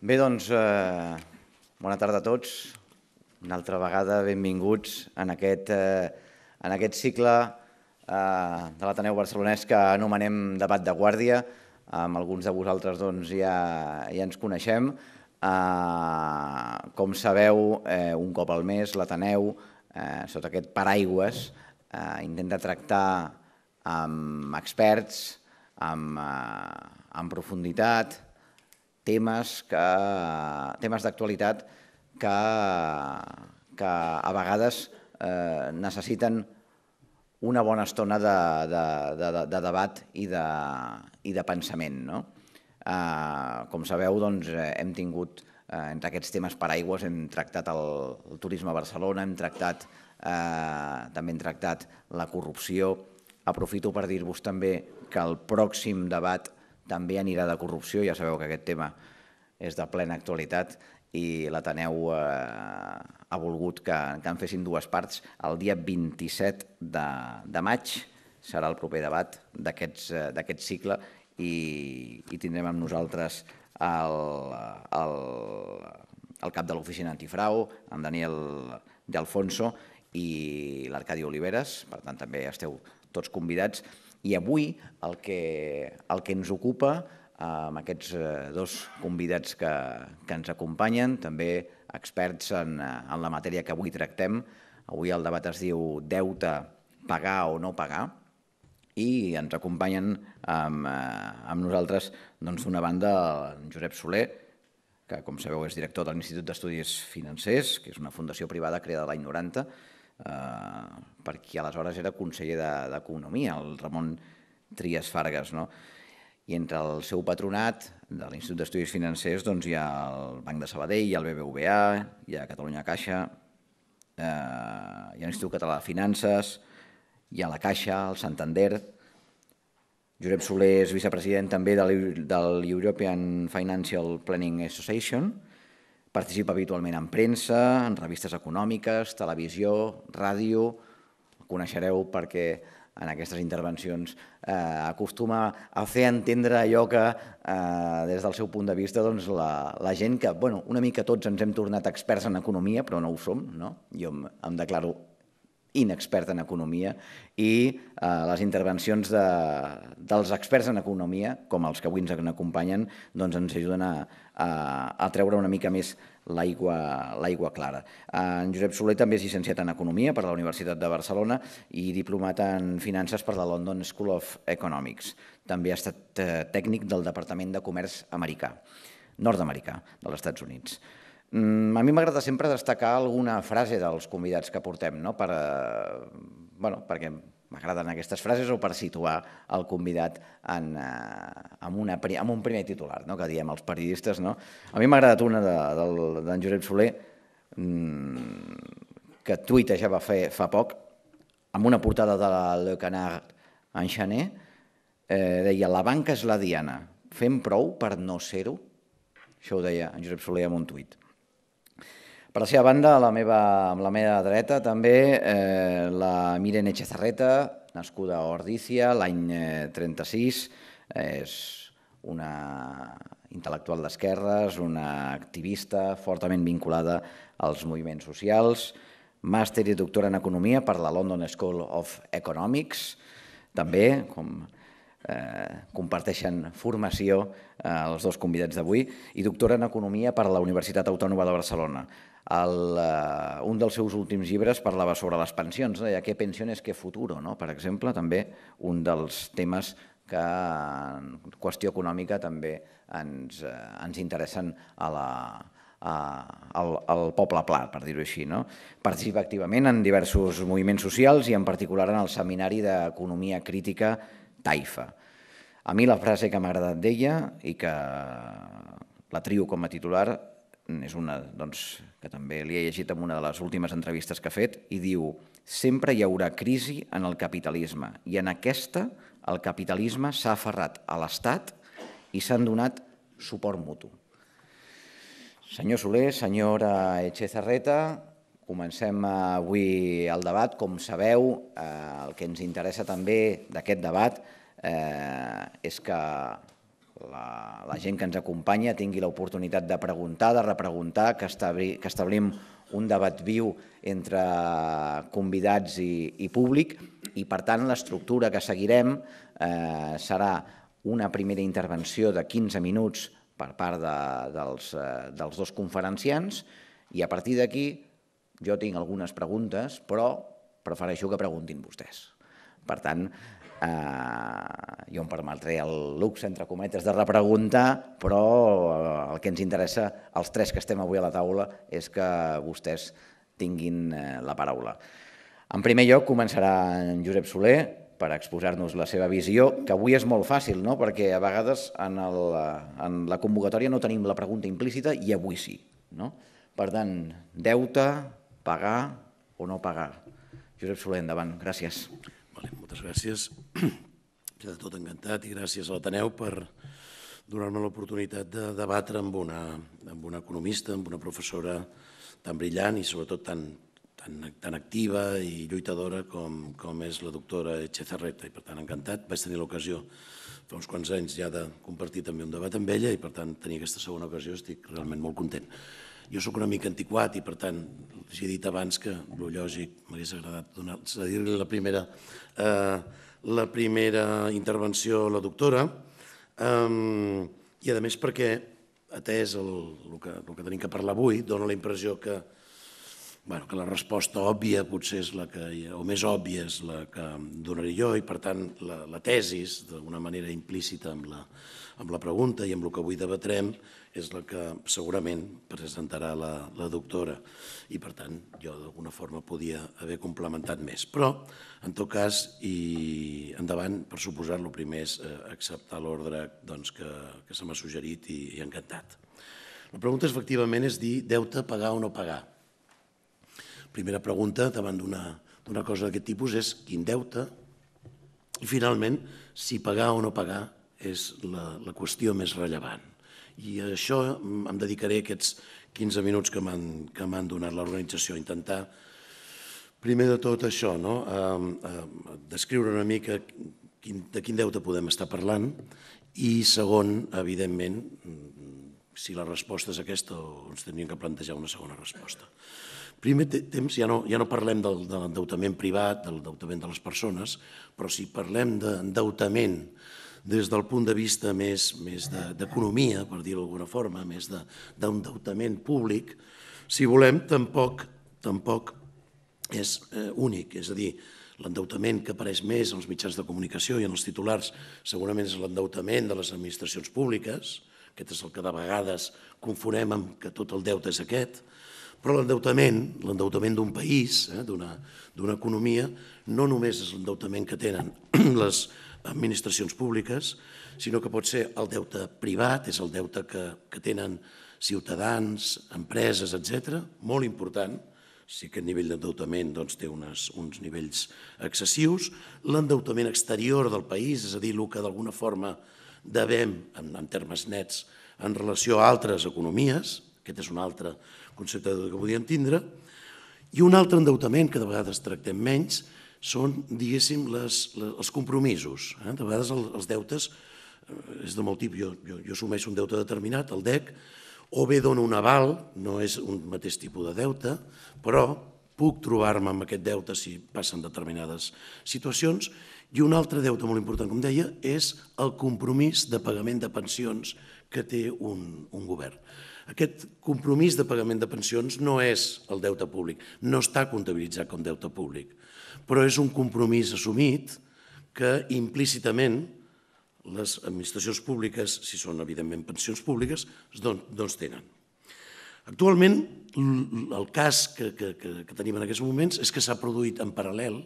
Bé, doncs, bona tarda a tots. Una altra vegada benvinguts en aquest cicle de l'Ateneu Barcelonès que anomenem Debat de Guàrdia. Amb alguns de vosaltres ja ens coneixem. Com sabeu, un cop al mes l'Ateneu, sota aquest paraigües, intenta tractar amb experts, amb profunditat, temes d'actualitat que a vegades necessiten una bona estona de debat i de pensament. Com sabeu, hem tingut, entre aquests temes paraigües, hem tractat el turisme a Barcelona, també hem tractat la corrupció. Aprofito per dir-vos també que el pròxim debat també anirà de corrupció. Ja sabeu que aquest tema és de plena actualitat i l'Ateneu ha volgut que en fessin dues parts. El dia 27 de maig serà el proper debat d'aquest cicle i tindrem amb nosaltres el cap de l'Oficina Antifrau, en Daniel De Alfonso, i l'Arcadi Oliveres. Per tant, també esteu tots convidats. I avui el que ens ocupa, amb aquests dos convidats que ens acompanyen, també experts en la matèria que avui tractem. Avui el debat es diu deute, pagar o no pagar, i ens acompanyen amb nosaltres, d'una banda, en Josep Soler, que, com sabeu, és director de l'Institut d'Estudis Financers, que és una fundació privada creada l'any 90, per qui aleshores era conseller d'Economia, el Ramon Trias Fargas. I entre el seu patronat de l'Institut d'Estudis Financers hi ha el Banc de Sabadell, hi ha el BBVA, hi ha Catalunya Caixa, hi ha l'Institut Català de Finances, hi ha la Caixa, el Santander. Josep Soler és vicepresident també de l'European Financial Planning Association. Participa habitualment en premsa, en revistes econòmiques, televisió, ràdio. El coneixereu perquè en aquestes intervencions acostuma a fer entendre allò que, des del seu punt de vista, la gent que, una mica tots ens hem tornat experts en economia, però no ho som, no? Jo em declaro inexpert en economia i les intervencions dels experts en economia, com els que avui ens acompanyen, ens ajuden a treure una mica més l'aigua clara. En Josep Soler també és llicenciat en Economia per la Universitat de Barcelona i diplomat en Finances per la London School of Economics. També ha estat tècnic del Departament de Comerç americà, nord-americà, dels Estats Units. A mi m'agrada sempre destacar alguna frase dels convidats que portem, perquè m'agraden aquestes frases o per situar el convidat en un primer titular, que diem els periodistes. A mi m'ha agradat una d'en Josep Soler, que tuitejava fa poc, amb una portada de Le Canard Enchaîné, deia: la banca és la diana, fem prou per no ser-ho? Això ho deia en Josep Soler en un tuit. Per la seva banda, amb la meva dreta, també la Miren Etxezarreta, nascuda a Ordícia l'any 36, és una intel·lectual d'esquerres, una activista fortament vinculada als moviments socials, màster i doctora en Economia per la London School of Economics, també, com comparteixen formació els dos convidats d'avui, i doctora en Economia per la Universitat Autònoma de Barcelona. Un dels seus últims llibres parlava sobre les pensions, deia «Qué pensiones, qué futuro?», per exemple, també un dels temes que en qüestió econòmica també ens interessen al poble pla, per dir-ho així. Participa activament en diversos moviments socials i en particular en el Seminari d'Economia Crítica Taifa. A mi la frase que m'ha agradat d'ella i que la trio com a titular és una que també li he llegit en una de les últimes entrevistes que ha fet, i diu: sempre hi haurà crisi en el capitalisme i en aquesta el capitalisme s'ha aferrat a l'Estat i s'han donat suport mutu. Senyor Soler, senyora Etxezarreta, comencem avui el debat. Com sabeu, el que ens interessa també d'aquest debat és que la gent que ens acompanya tingui l'oportunitat de preguntar, de repreguntar, que establim un debat viu entre convidats i públic i, per tant, l'estructura que seguirem serà una primera intervenció de 15 minuts per part dels dos conferenciants i a partir d'aquí jo tinc algunes preguntes, però prefereixo que preguntin vostès. Per tant, jo em permetré el luxe, entre cometes, de repreguntar, però el que ens interessa, els tres que estem avui a la taula, és que vostès tinguin la paraula. En primer lloc, començarà en Josep Soler per exposar-nos la seva visió, que avui és molt fàcil, no? Perquè a vegades en la convocatòria no tenim la pregunta implícita i avui sí. Per tant, deute, pagar o no pagar. Josep Soler, endavant. Gràcies. Moltes gràcies. Primer de tot, encantat, i gràcies a l'Ateneu per donar-me l'oportunitat de debatre amb una economista, amb una professora tan brillant i sobretot tan activa i lluitadora com és la doctora Etxezarreta. I per tant, encantat. Vaig tenir l'ocasió fa uns quants anys ja de compartir també un debat amb ella i per tant tenir aquesta segona ocasió estic realment molt content. Jo soc una mica antiquat i, per tant, us he dit abans que el lògic m'hagués agradat dir-li la primera intervenció a la doctora i, a més, perquè, atès el que tenim que parlar avui, dona la impressió que la resposta òbvia potser és la que, o més òbvia és la que donaré jo i, per tant, la tesis, d'alguna manera implícita amb la pregunta i amb el que avui debatrem, és la que segurament presentarà la doctora i, per tant, jo d'alguna forma podia haver complementat més. Però, en tot cas, i endavant, per suposar, el primer és acceptar l'ordre que se m'ha suggerit i encantat. La pregunta, efectivament, és dir deute, pagar o no pagar. Primera pregunta davant d'una cosa d'aquest tipus és quin deute i, finalment, si pagar o no pagar és la qüestió més rellevant. I a això em dedicaré aquests 15 minuts que m'han donat l'organització a intentar, primer de tot això, descriure una mica de quin deute podem estar parlant i, segon, evidentment, si la resposta és aquesta o ens hauríem que plantejar una segona resposta. Primer temps ja no parlem de l'endeutament privat, de l'endeutament de les persones, però si parlem d'endeutament des del punt de vista més d'economia, per dir-ho d'alguna forma, més d'endeutament públic, si volem, tampoc és únic. És a dir, l'endeutament que apareix més als mitjans de comunicació i en els titulars segurament és l'endeutament de les administracions públiques, aquest és el que de vegades confonem amb que tot el deute és aquest, però l'endeutament d'un país, d'una economia, no només és l'endeutament que tenen les administracions públiques, sinó que pot ser el deute privat, és el deute que tenen ciutadans, empreses, etc., molt important, si aquest nivell d'endeutament té uns nivells excessius, l'endeutament exterior del país, és a dir, el que d'alguna forma devem, en termes nets, en relació a altres economies, aquest és un altre concepte que podríem tindre, i un altre endeutament que de vegades tractem menys són, diguéssim, els compromisos. De vegades els deutes és de molt tipus. Jo assumeixo un deute determinat, el DEC, o bé dono un aval, no és un mateix tipus de deute, però puc trobar-me amb aquest deute si passen determinades situacions. I un altre deute molt important, com deia, és el compromís de pagament de pensions que té un govern. Aquest compromís de pagament de pensions no és el deute públic, no està comptabilitzat com deute públic, però és un compromís assumit que implícitament les administracions públiques, si són evidentment pensions públiques, doncs tenen. Actualment, el cas que tenim en aquests moments és que s'ha produït en paral·lel,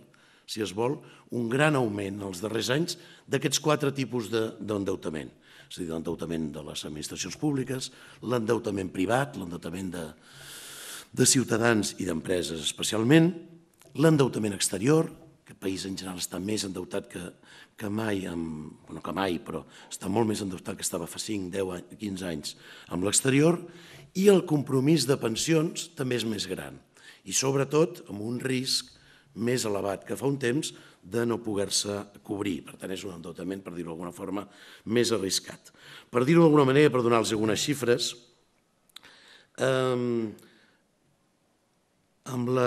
si es vol, un gran augment en els darrers anys d'aquests 4 tipus d'endeutament. És a dir, l'endeutament de les administracions públiques, l'endeutament privat, l'endeutament de ciutadans i d'empreses especialment, l'endeutament exterior, que el país en general està més endeutat que mai, no que mai, però està molt més endeutat que estava fa 5, 10, 15 anys amb l'exterior, i el compromís de pensions també és més gran, i sobretot amb un risc més elevat que fa un temps de no poder-se cobrir. Per tant, és un endeutament, per dir-ho d'alguna forma, més arriscat. Per dir-ho d'alguna manera, per donar-los algunes xifres, amb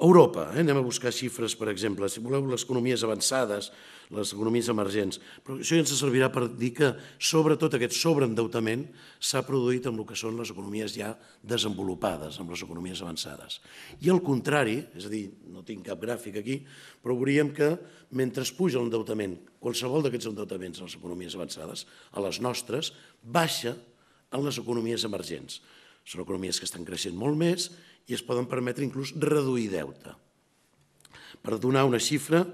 Europa, anem a buscar xifres, per exemple, si voleu les economies avançades, les economies emergents, però això ja ens servirà per dir que sobretot aquest sobreendeutament s'ha produït amb el que són les economies ja desenvolupades, amb les economies avançades. I al contrari, és a dir, no tinc cap gràfic aquí, però veuríem que mentre puja l'endeutament, qualsevol d'aquests endeutaments a les economies avançades, a les nostres, baixa en les economies emergents. Són economies que estan creixent molt més i es poden permetre inclús reduir deute. Per donar una xifra,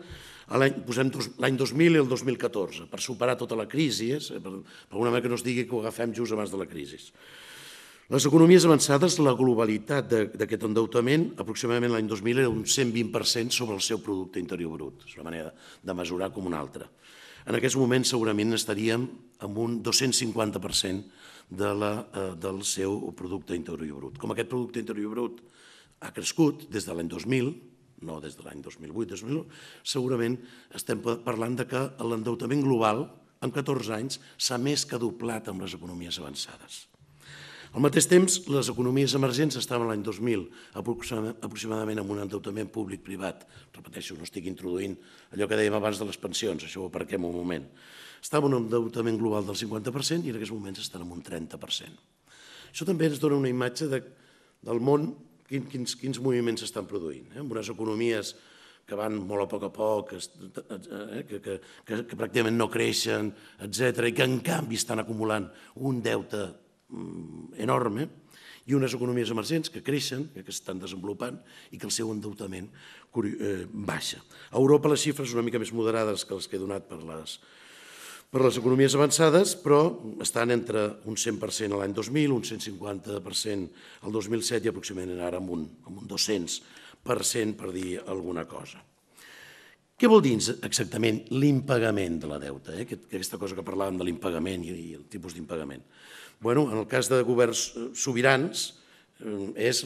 posem l'any 2000 i el 2014, per superar tota la crisi, per alguna manera que no es digui que ho agafem just abans de la crisi. Les economies avançades, la globalitat d'aquest endeutament, aproximadament l'any 2000 era un 120% sobre el seu producte interior brut. És una manera de mesurar com una altra. En aquests moments segurament estaríem amb un 250% del seu producte interior brut. Com aquest producte interior brut ha crescut des de l'any 2000, no des de l'any 2008-2009, segurament estem parlant que l'endeutament global en 14 anys s'ha més que doblat amb les economies avançades. Al mateix temps, les economies emergents estaven l'any 2000 aproximadament amb un endeutament públic-privat. Repeteixo, no estic introduint allò que dèiem abans de les pensions, això ho aparquem un moment. Estava en un endeutament global del 50% i en aquests moments estan en un 30%. Això també ens dona una imatge del món, quins moviments s'estan produint. Amb unes economies que van molt a poc, que pràcticament no creixen, etc., i que en canvi estan acumulant un deute enorme, i unes economies emergents que creixen, que estan desenvolupant i que el seu endeutament baixa. A Europa les xifres són una mica més moderades que les que he donat per les economies avançades, però estan entre un 100% l'any 2000, un 150% el 2007 i aproximadament ara amb un 200%, per dir alguna cosa. Què vol dir exactament l'impagament de la deuta? Aquesta cosa que parlàvem de l'impagament i el tipus d'impagament. En el cas de governs sobirans és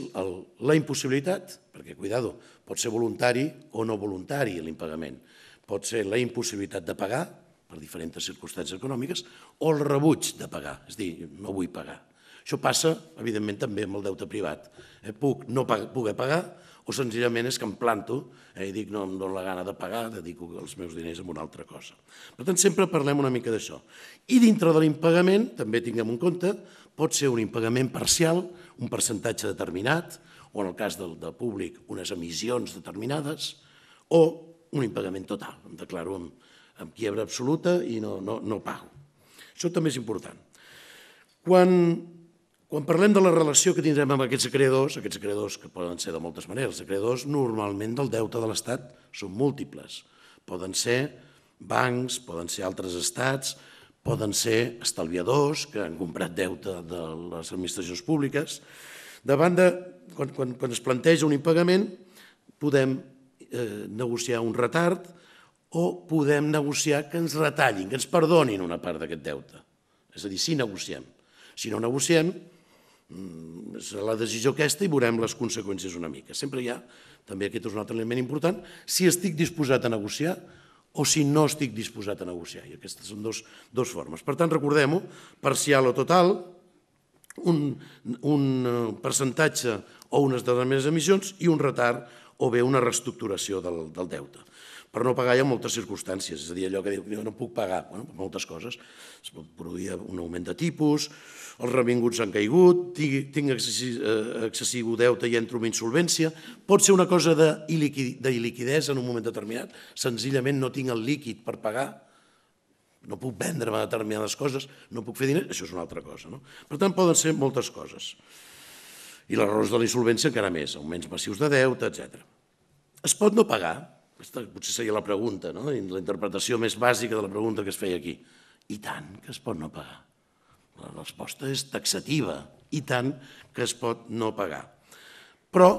la impossibilitat, perquè, cuidado, pot ser voluntari o no voluntari l'impagament, pot ser la impossibilitat de pagar per diferents circumstàncies econòmiques o el rebuig de pagar, és a dir, no vull pagar. Això passa, evidentment, també amb el deute privat. Puc no poder pagar o senzillament és que em planto i dic no em dono la gana de pagar, dedico els meus diners a una altra cosa. Per tant, sempre parlem una mica d'això. I dintre de l'impagament, també tinguem en compte, pot ser un impagament parcial, un percentatge determinat, o en el cas del públic, unes emissions determinades, o un impagament total. Em declaro amb quiebra absoluta i no pago. Això també és important. Quan parlem de la relació que tindrem amb aquests acreedors que poden ser de moltes maneres, els acreedors normalment del deute de l'Estat són múltiples. Poden ser bancs, poden ser altres estats, poden ser estalviadors que han comprat deute de les administracions públiques. Davant quan es planteja un impagament, podem negociar un retard o podem negociar que ens retallin, que ens perdonin una part d'aquest deute. És a dir, si negociem. Si no negociem, serà la decisió aquesta i veurem les conseqüències una mica. Sempre hi ha, també aquest és un altre element important, si estic disposat a negociar o si no estic disposat a negociar. I aquestes són dues formes. Per tant, recordem-ho, parcial o total, un percentatge o unes determinades emissions i un retard o bé una reestructuració del deute. Per no pagar hi ha moltes circumstàncies, és a dir, allò que diu que no puc pagar, per moltes coses. Es pot produir un augment de tipus, els revinguts han caigut, tinc excessiu deute i entro en insolvència, pot ser una cosa d'il·liquidesa en un moment determinat, senzillament no tinc el líquid per pagar, no puc vendre determinades coses, no puc fer diners, això és una altra cosa. Per tant, poden ser moltes coses. I les raons de la insolvència encara més, augments massius de deute, etc. Es pot no pagar? Aquesta potser seria la pregunta, la interpretació més bàsica de la pregunta que es feia aquí. I tant que es pot no pagar. La resposta és taxativa. I tant que es pot no pagar. Però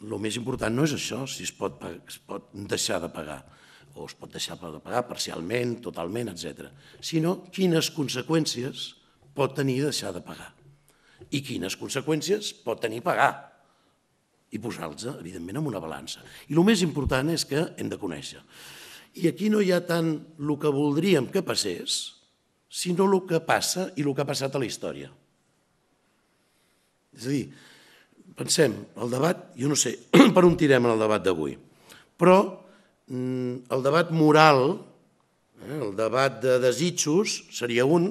el més important no és això, si es pot deixar de pagar, o es pot deixar de pagar parcialment, totalment, etc. Sinó quines conseqüències pot tenir deixar de pagar. I quines conseqüències pot tenir pagar. i posar-los, evidentment, en una balança. I el més important és que hem de conèixer. I aquí no hi ha tant el que voldríem que passés, sinó el que passa i el que ha passat a la història. És a dir, pensem, el debat, jo no sé per on tirem en el debat d'avui, però el debat moral, el debat de desitjos seria un,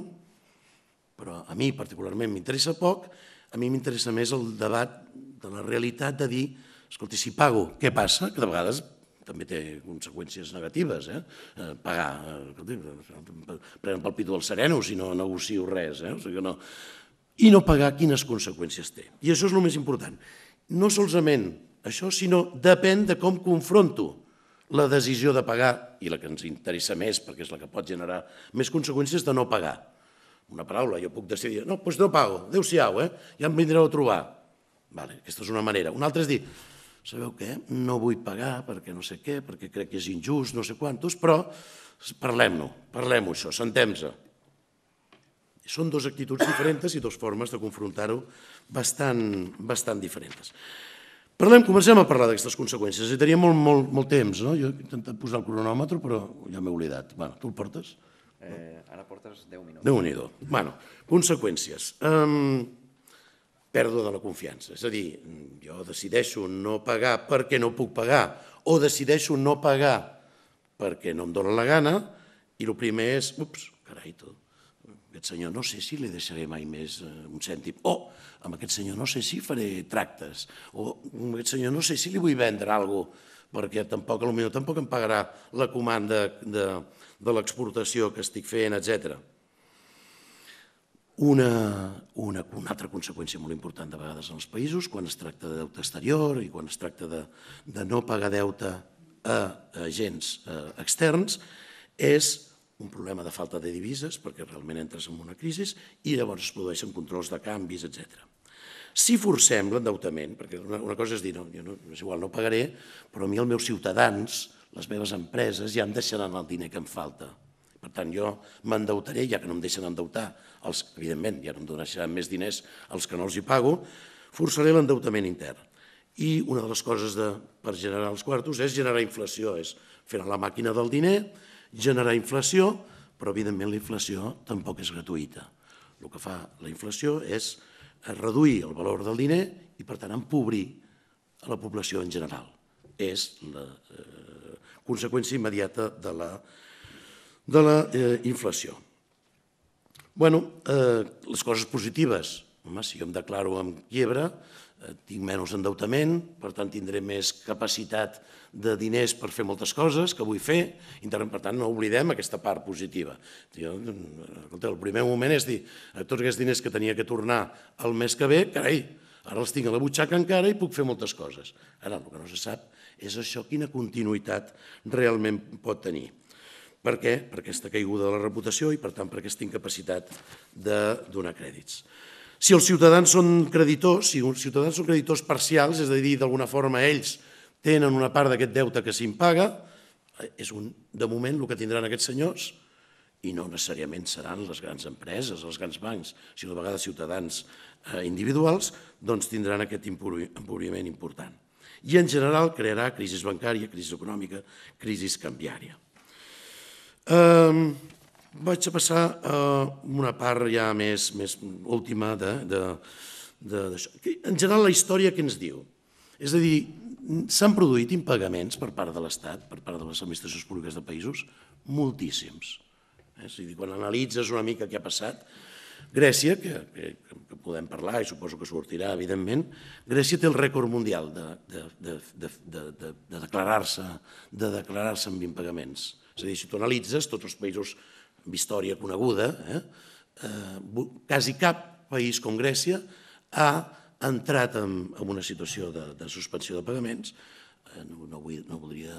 però a mi particularment m'interessa poc, a mi m'interessa més el debat de la realitat de dir, escolta, si pago, què passa? Que de vegades també té conseqüències negatives, pagar, prenen pel pit del sereno si no negocio res, i no pagar quines conseqüències té. I això és el més important. No solament això, sinó depèn de com confronto la decisió de pagar, i la que ens interessa més, perquè és la que pot generar més conseqüències, de no pagar. Una paraula, jo puc decidir, no, doncs no pago, adéu-siau, ja em vindreu a trobar. Aquesta és una manera. Una altra és dir, sabeu què, no vull pagar perquè no sé què, perquè crec que és injust, no sé quantos, però parlem-ho, això, sentem-se. Són dues actituds diferents i dues formes de confrontar-ho bastant diferents. Comencem a parlar d'aquestes conseqüències. I tenia molt temps, no? Jo he intentat posar el cronòmetre, però ja m'he oblidat. Tu el portes? Ara portes 10 minuts. Déu-n'hi-do. Conseqüències. Pèrdua de la confiança. És a dir, jo decideixo no pagar perquè no puc pagar o decideixo no pagar perquè no em dóna la gana i el primer és, ups, carai, tu, aquest senyor no sé si li deixaré mai més un cèntim, o amb aquest senyor no sé si faré tractes, o amb aquest senyor no sé si li vull vendre alguna cosa perquè tampoc em pagarà la comanda de l'exportació que estic fent, etc. Una altra conseqüència molt important de vegades en els països, quan es tracta de deute exterior i quan es tracta de no pagar deute a agents externs, és un problema de falta de divises, perquè realment entres en una crisi i llavors es produeixen controls de canvis, etc. Si forcem l'endeutament, perquè una cosa és dir, no, és igual, no pagaré, però a mi els meus ciutadans, les meves empreses, ja em deixaran el diner que em falta. Per tant, jo m'endeutaré, ja que no em deixen endeutar, evidentment, ja no em donaran més diners els que no els hi pago, forçaré l'endeutament intern. I una de les coses per generar els quartos és generar inflació, és fer la màquina del diner, generar inflació, però evidentment la inflació tampoc és gratuïta. El que fa la inflació és reduir el valor del diner i, per tant, empobrir a la població en general. És la conseqüència immediata de la inflació. Les coses positives. Si jo em declaro en quiebra, tinc menys endeutament, per tant tindré més capacitat de diners per fer moltes coses que vull fer, per tant no oblidem aquesta part positiva. El primer moment és dir, tots aquests diners que tenia que tornar el mes que ve, carai, ara els tinc a la butxaca encara i puc fer moltes coses. Ara el que no se sap és això quina continuïtat realment pot tenir. Per què? Per aquesta caiguda de la reputació i, per tant, per aquesta incapacitat de donar crèdits. Si els ciutadans són creditors, parcials, és a dir, d'alguna forma ells tenen una part d'aquest deute que s'impaga, és de moment el que tindran aquests senyors, i no necessàriament seran les grans empreses, els grans bancs, sinó de vegades ciutadans individuals, doncs tindran aquest empobriment important. I en general crearà crisi bancària, crisi econòmica, crisi canviària. Vaig a passar a una part ja més última d'això. En general, la història què ens diu? És a dir, s'han produït impagaments per part de l'Estat, per part de les administracions públiques de països? Moltíssims. És a dir, quan analitzes una mica què ha passat, Grècia, que podem parlar i suposo que sortirà, evidentment, Grècia té el rècord mundial de declarar-se amb impagaments. És a dir, si tu analitzes tots els països amb història coneguda, quasi cap país com Grècia ha entrat en una situació de suspensió de pagaments, no voldria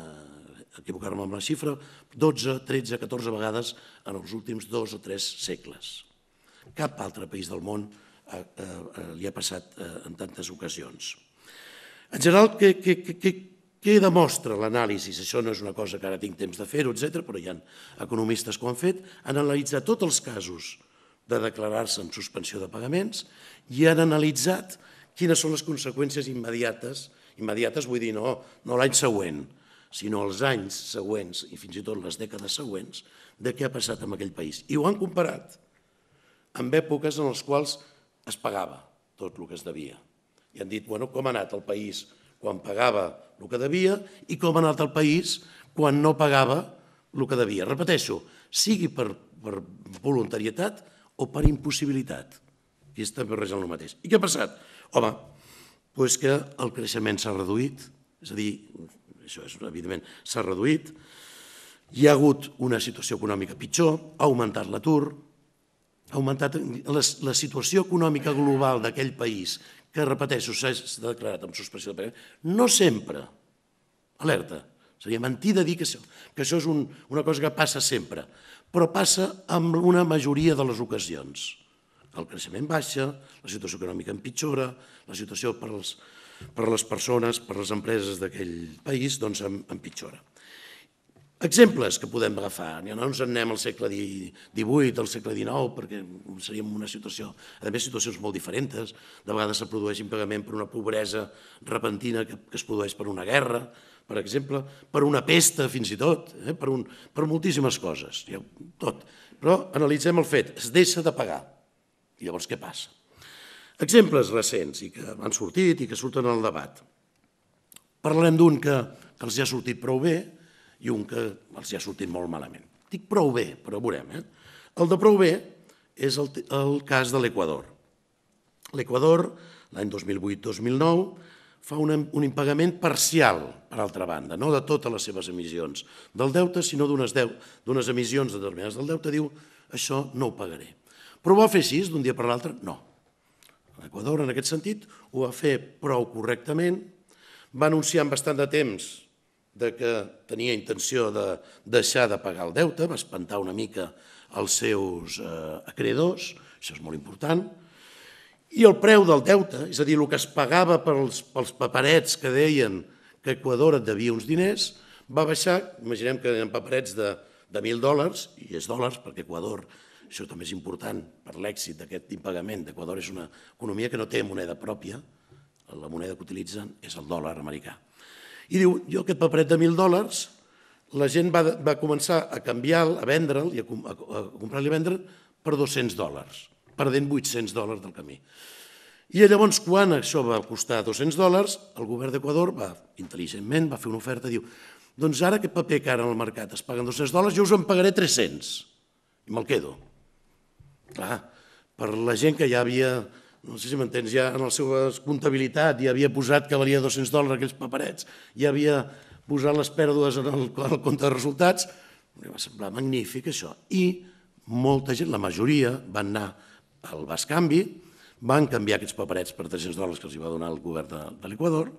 equivocar-me amb la xifra, 12, 13, 14 vegades en els últims 2 o 3 segles. Cap altre país del món li ha passat en tantes ocasions. En general, què demostra l'anàlisi? Això no és una cosa que ara tinc temps de fer-ho, etc., però hi ha economistes que ho han fet, han analitzat tots els casos de declarar-se en suspensió de pagaments i han analitzat quines són les conseqüències immediates immediates vull dir no l'any següent, sinó els anys següents i fins i tot les dècades següents de què ha passat en aquell país. I ho han comparat amb èpoques en les quals es pagava tot el que es devia. I han dit, bueno, com ha anat el país quan pagava el que devia i com ha anat el país quan no pagava el que devia. Repeteixo, sigui per voluntarietat o per impossibilitat. I està barrejant el mateix. I què ha passat? Home, doncs que el creixement s'ha reduït, és a dir, això és evidentment, s'ha reduït, hi ha hagut una situació econòmica pitjor, ha augmentat l'atur, ha augmentat la situació econòmica global d'aquell país, que, repeteixo, s'ha declarat amb suspensió de pagament, no sempre, alerta, seria mentir de dir que això és una cosa que passa sempre, però passa en una majoria de les ocasions. El creixement baixa, la situació econòmica empitjora, la situació per a les persones, per a les empreses d'aquell país, doncs empitjora. Exemples que podem agafar, no ens en anem al segle XVIII, al segle XIX, perquè seríem una situació, a més, situacions molt diferents. De vegades se produeix impagament per una pobresa repentina que es produeix per una guerra, per exemple, per una pesta fins i tot, per moltíssimes coses, tot. Però analitzem el fet, es deixa de pagar. I llavors què passa? Exemples recents i que han sortit i que surten al debat. Parlarem d'un que els ha sortit prou bé i un que els ha sortit molt malament. Dic prou bé, però veurem. El de prou bé és el cas de l'Equador. L'Equador, l'any 2008-2009, fa un impagament parcial, per altra banda, no de totes les seves emissions del deute, sinó d'unes emissions determinades del deute, diu, això no ho pagaré. Però ho va fer així, d'un dia per l'altre? No. L'Equador, en aquest sentit, ho va fer prou correctament, va anunciar amb bastant de temps que tenia intenció de deixar de pagar el deute, va espantar una mica els seus acreedors, això és molt important, i el preu del deute, és a dir, el que es pagava pels paperets que deien que Equador et devia uns diners, va baixar, imaginem que eren paperets de $1.000, i és dòlars, perquè Equador, això també és important per l'èxit d'aquest impagament, d'Equador és una economia que no té moneda pròpia, la moneda que utilitzen és el dòlar americà. I diu, jo aquest paperet de $1.000, la gent va començar a canviar-lo, a vendre'l, a comprar-li i vendre'l per $200, perdent $800 del camí. I llavors, quan això va costar $200, el govern d'Equador intel·ligentment va fer una oferta i diu, doncs ara aquest paper que ara al mercat es paguen $200, jo us en pagaré 300 i me'l quedo. Clar, per la gent que ja havia, no sé si m'entens, ja en la seva comptabilitat ja havia posat que valia $200 aquells paperets, ja havia posat les pèrdues en el compte de resultats, em va semblar magnífic això. I molta gent, la majoria, van anar al bascanvi, van canviar aquests paperets per $300 que els va donar el govern de l'Equador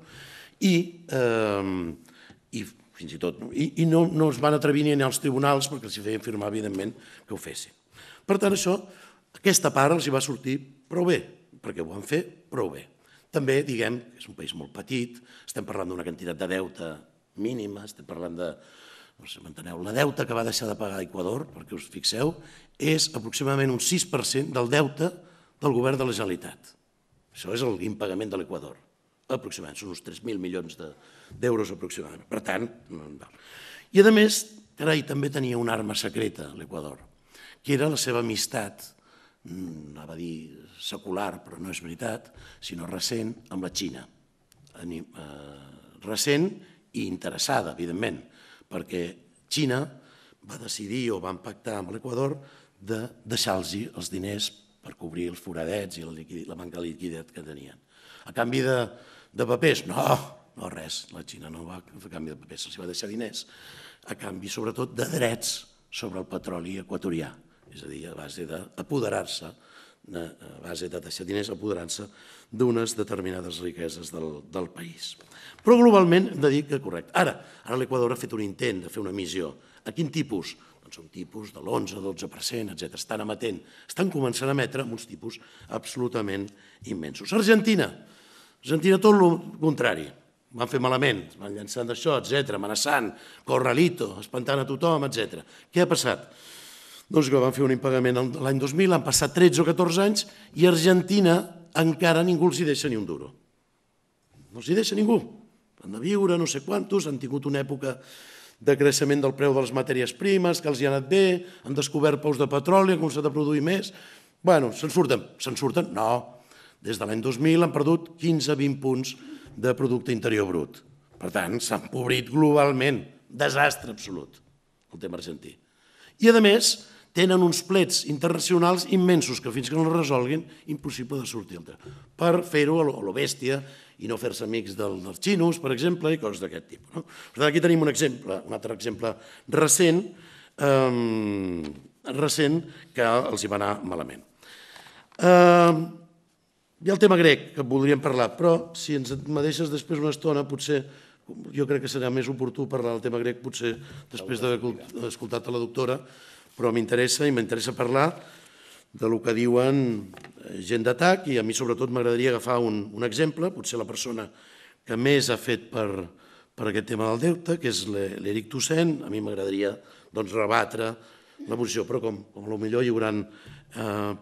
i fins i tot no es van atrevir ni a anar als tribunals perquè els feien firmar, evidentment, que ho fessin. Per tant, aquesta part els va sortir prou bé, perquè ho van fer prou bé. També, diguem, que és un país molt petit, estem parlant d'una quantitat de deute mínima, estem parlant de, no sé si m'enteneu, la deute que va deixar de pagar Equador, perquè us fixeu, és aproximadament un 6% del deute del govern de la Generalitat. Això és l'impagament de l'Equador. Aproximadament, són uns 3.000 milions d'euros aproximadament. Per tant, i a més, carai, també tenia una arma secreta l'Equador, que era la seva amistat, anava a dir secular, però no és veritat, sinó recent amb la Xina. Recent i interessada, evidentment, perquè Xina va decidir o va pactar amb l'Equador de deixar-los els diners per cobrir els foradets i la manca de liquiditat que tenien. A canvi de papers, no res, la Xina no va fer canvi de papers, els va deixar diners, a canvi sobretot de drets sobre el petroli equatorià, és a dir, a base d'apoderar-se, a base de deixar diners, apoderant-se d'unes determinades riqueses del país. Però globalment hem de dir que correcte. Ara l'Equador ha fet un intent de fer una emissió. A quin tipus? Doncs un tipus de l'11, 12%, etc. Estan emetent, estan començant a emetre amb uns tipus absolutament immensos. Argentina tot el contrari. Van fer malament, van llançant d'això, etc., amenaçant, corralito, espantant a tothom, etc. Què ha passat? Doncs que van fer un impagament l'any 2000, han passat 13 o 14 anys i a Argentina encara ningú els hi deixa ni un duro. No els hi deixa ningú. han de viure, no sé quantos, han tingut una època de creixement del preu de les matèries primes, que els hi ha anat bé, han descobert pous de petroli, han començat a produir més. Bueno, se'n surten? No. Des de l'any 2000 han perdut 15-20 punts de producte interior brut. Per tant, s'ha empobrit globalment. Desastre absolut, el tema argentí. I, a més, tenen uns plets internacionals immensos que fins que no els resolguin, impossible de sortir. Per fer-ho a lo bèstia i no fer-se amics dels xinos, per exemple, i coses d'aquest tipus. Per tant, aquí tenim un altre exemple recent que els hi va anar malament. Hi ha el tema grec, que voldríem parlar, però si me deixes després una estona, potser jo crec que serà més oportú parlar del tema grec, potser després d'haver escoltat a la doctora, però m'interessa i m'interessa parlar del que diuen gent d'atac, i a mi sobretot m'agradaria agafar un exemple, potser la persona que més ha fet per aquest tema del deute, que és l'Eric Toussaint. A mi m'agradaria rebatre la posició, però com potser hi haurà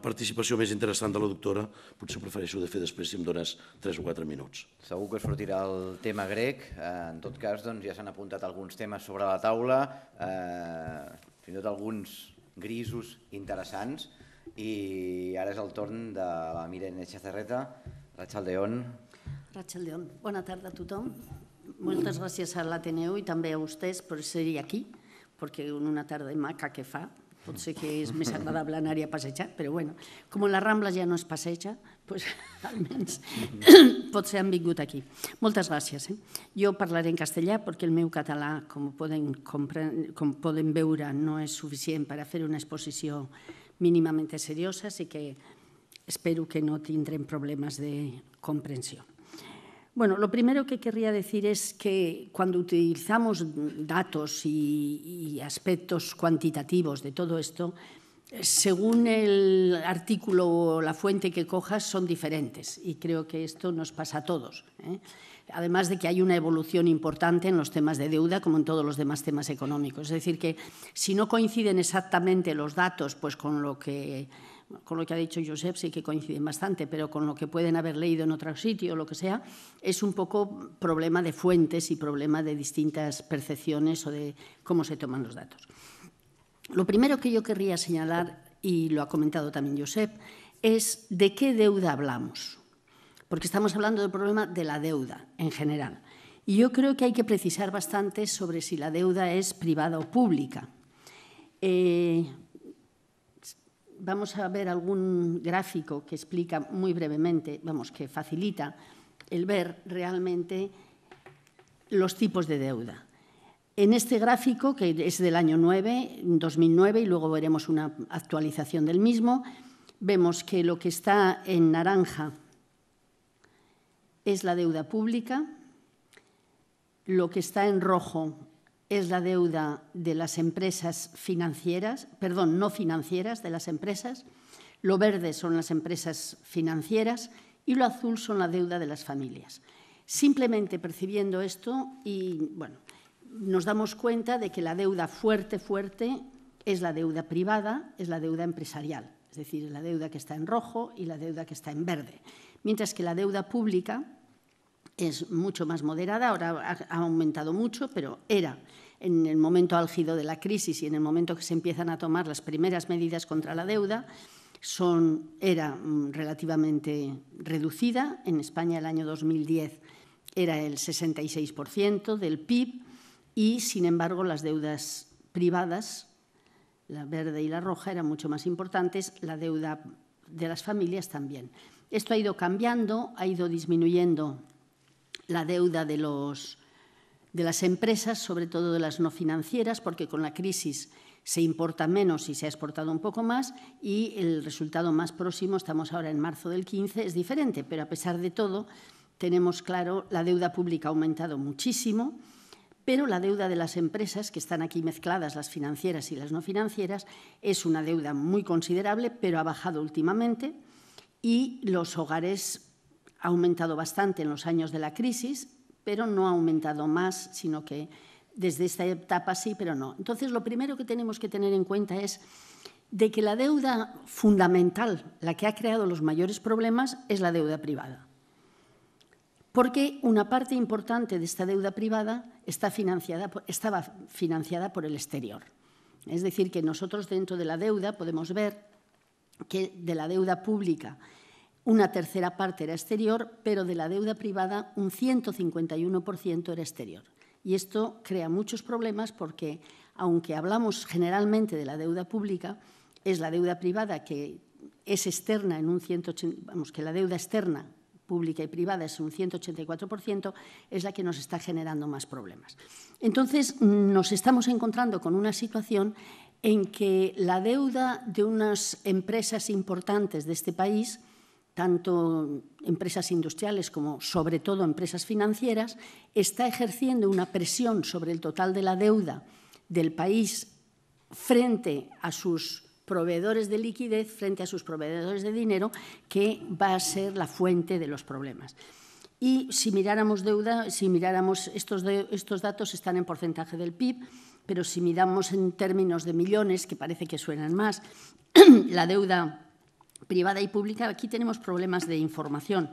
participació més interessant de la doctora, potser prefereixo de fer després si em dones 3 o 4 minuts. Segur que sortirà el tema grec. En tot cas, ja s'han apuntat alguns temes sobre la taula, fins i tot alguns grisos interessants, i ara és el torn de la Miren Etxezarreta. Rachaldeón. Rachaldeón. Bona tarda a tothom. Moltes gràcies a l'Ateneu i també a vostès per ser aquí, perquè una tarda maca que fa. Pot ser que és més agradable anar-hi a passejar, però bueno, com la Rambla ja no es passeja, doncs almenys potser han vingut aquí. Moltes gràcies. Jo parlaré en castellà perquè el meu català, com poden veure, no és suficient per a fer una exposició mínimament seriosa, así que espero que no tindrem problemes de comprensió. Bueno, lo primero que querría decir es que cuando utilizamos datos y aspectos cuantitativos de todo esto, según el artículo o la fuente que cojas, son diferentes. Y creo que esto nos pasa a todos. Además de que hay una evolución importante en los temas de deuda, como en todos los demás temas económicos. Es decir, que si no coinciden exactamente los datos, pues con lo que ha dicho Josep sí que coinciden bastante, pero con lo que pueden haber leído en otro sitio o lo que sea, es un poco problema de fuentes y problema de distintas percepciones o de cómo se toman los datos. Lo primero que yo querría señalar, y lo ha comentado también Josep, es de qué deuda hablamos, porque estamos hablando del problema de la deuda en general. Y yo creo que hay que precisar bastante sobre si la deuda es privada o pública. Vamos a ver algún gráfico que explica muy brevemente, que facilita el ver realmente los tipos de deuda. En este gráfico, que es del año 2009, y luego veremos una actualización del mismo, vemos que lo que está en naranja es la deuda pública, lo que está en rojo es la deuda de las empresas financieras, perdón, no financieras, de las empresas, lo verde son las empresas financieras y lo azul son la deuda de las familias. Simplemente percibiendo esto, y bueno, nos damos cuenta de que la deuda fuerte es la deuda privada, es la deuda empresarial, es decir, la deuda que está en rojo y la deuda que está en verde, mientras que la deuda pública es mucho más moderada, ahora ha aumentado mucho, pero era en el momento álgido de la crisis y en el momento que se empiezan a tomar las primeras medidas contra la deuda, era relativamente reducida. En España el año 2010 era el 66% del PIB y, sin embargo, las deudas privadas, la verde y la roja, eran mucho más importantes, la deuda de las familias también. Esto ha ido cambiando, ha ido disminuyendo la deuda de las empresas, sobre todo de las no financieras, porque con la crisis se importa menos y se ha exportado un poco más, y el resultado más próximo, estamos ahora en marzo del 15, es diferente, pero a pesar de todo tenemos claro, la deuda pública ha aumentado muchísimo, pero la deuda de las empresas, que están aquí mezcladas, las financieras y las no financieras, es una deuda muy considerable, pero ha bajado últimamente, y los hogares ha aumentado bastante en los años de la crisis, pero no ha aumentado más, sino que desde esta etapa sí, pero no. Entonces, lo primero que tenemos que tener en cuenta es de que la deuda fundamental, la que ha creado los mayores problemas, es la deuda privada. porque una parte importante de esta deuda privada estaba financiada por el exterior. Es decir, que nosotros dentro de la deuda podemos ver que de la deuda pública una tercera parte era exterior, pero de la deuda privada un 151% era exterior. Y esto crea muchos problemas porque, aunque hablamos generalmente de la deuda pública, es la deuda privada que es externa en un 180%, que la deuda externa pública y privada es un 184%, es la que nos está generando más problemas. Entonces, nos estamos encontrando con una situación en que la deuda de unas empresas importantes de este país, tanto empresas industriales como, sobre todo, empresas financieras, está ejerciendo una presión sobre el total de la deuda del país frente a sus proveedores de liquidez, frente a sus proveedores de dinero, que va a ser la fuente de los problemas. Y si miráramos deuda, si miráramos estos datos están en porcentaje del PIB, pero si miramos en términos de millones, que parece que suenan más, la deuda privada y pública, aquí tenemos problemas de información.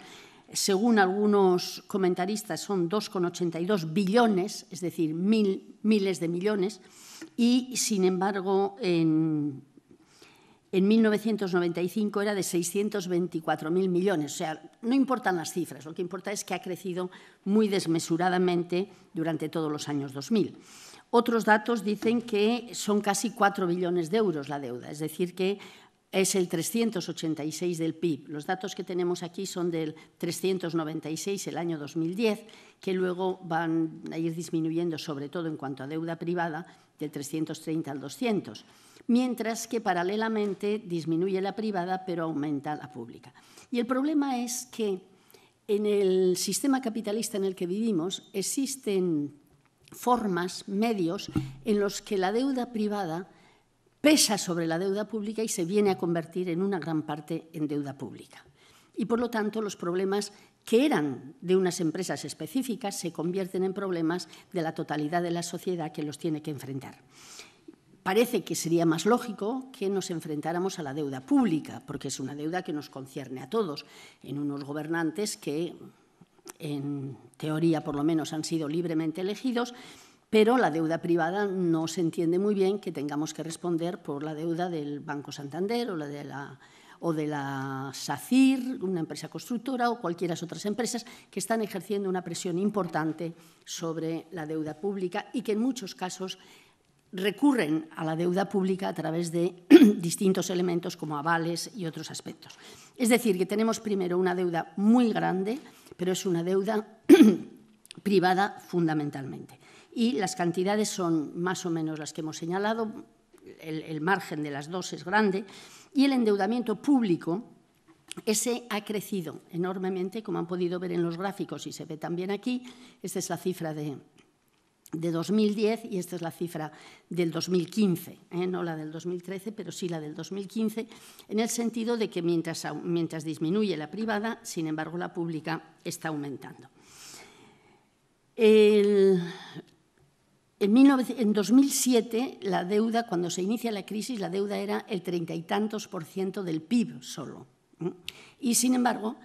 Según algunos comentaristas, son 2,82 billones, es decir, miles de millones, y, sin embargo, en 1995 era de 624.000 millones. O sea, no importan las cifras, lo que importa es que ha crecido muy desmesuradamente durante todos los años 2000. Otros datos dicen que son casi 4 billones de euros la deuda, es decir, que es el 386 del PIB. Los datos que tenemos aquí son del 396 el año 2010, que luego van a ir disminuyendo, sobre todo en cuanto a deuda privada, del 330 al 200, mientras que paralelamente disminuye la privada, pero aumenta la pública. Y el problema es que en el sistema capitalista en el que vivimos existen formas, medios, en los que la deuda privada pesa sobre la deuda pública y se viene a convertir en una gran parte en deuda pública. Y, por lo tanto, los problemas que eran de unas empresas específicas se convierten en problemas de la totalidad de la sociedad que los tiene que enfrentar. Parece que sería más lógico que nos enfrentáramos a la deuda pública, porque es una deuda que nos concierne a todos, en unos gobernantes que, en teoría, por lo menos, han sido libremente elegidos, pero la deuda privada no se entiende muy bien que tengamos que responder por la deuda del Banco Santander o de la SACIR, una empresa constructora, o cualquiera otras empresas que están ejerciendo una presión importante sobre la deuda pública y que en muchos casos recurren a la deuda pública a través de distintos elementos como avales y otros aspectos. Es decir, que tenemos primero una deuda muy grande, pero es una deuda privada fundamentalmente. Y las cantidades son más o menos las que hemos señalado, el margen de las dos es grande, y el endeudamiento público, ese ha crecido enormemente, como han podido ver en los gráficos y se ve también aquí. Esta es la cifra de 2010 y esta es la cifra del 2015, no la del 2013, pero sí la del 2015, en el sentido de que mientras disminuye la privada, sin embargo, la pública está aumentando. En 2007, la deuda, cuando se inicia la crisis, la deuda era el 30 y tantos % del PIB solo. Y, sin embargo,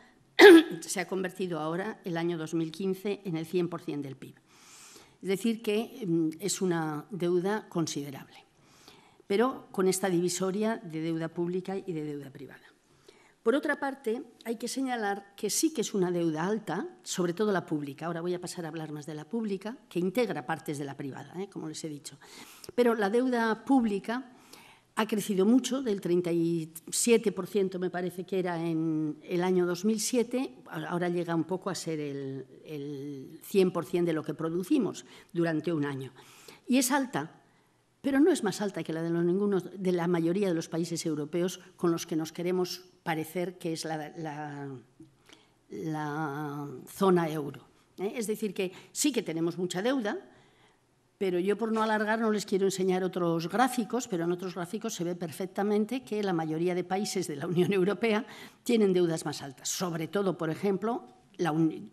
se ha convertido ahora, el año 2015, en el 100% del PIB. Es decir, que es una deuda considerable, pero con esta divisoria de deuda pública y de deuda privada. Por otra parte, hay que señalar que sí que es una deuda alta, sobre todo la pública. Ahora voy a pasar a hablar más de la pública, que integra partes de la privada, como les he dicho. Pero la deuda pública ha crecido mucho, del 37% me parece que era en el año 2007, ahora llega un poco a ser el 100% de lo que producimos durante un año. Y es alta, pero no es más alta que la de la mayoría de los países europeos con los que nos queremos parecer que es la zona euro. Es decir, que sí que tenemos mucha deuda, pero yo, por no alargar, no les quiero enseñar otros gráficos, pero en otros gráficos se ve perfectamente que la mayoría de países de la Unión Europea tienen deudas más altas, sobre todo, por ejemplo,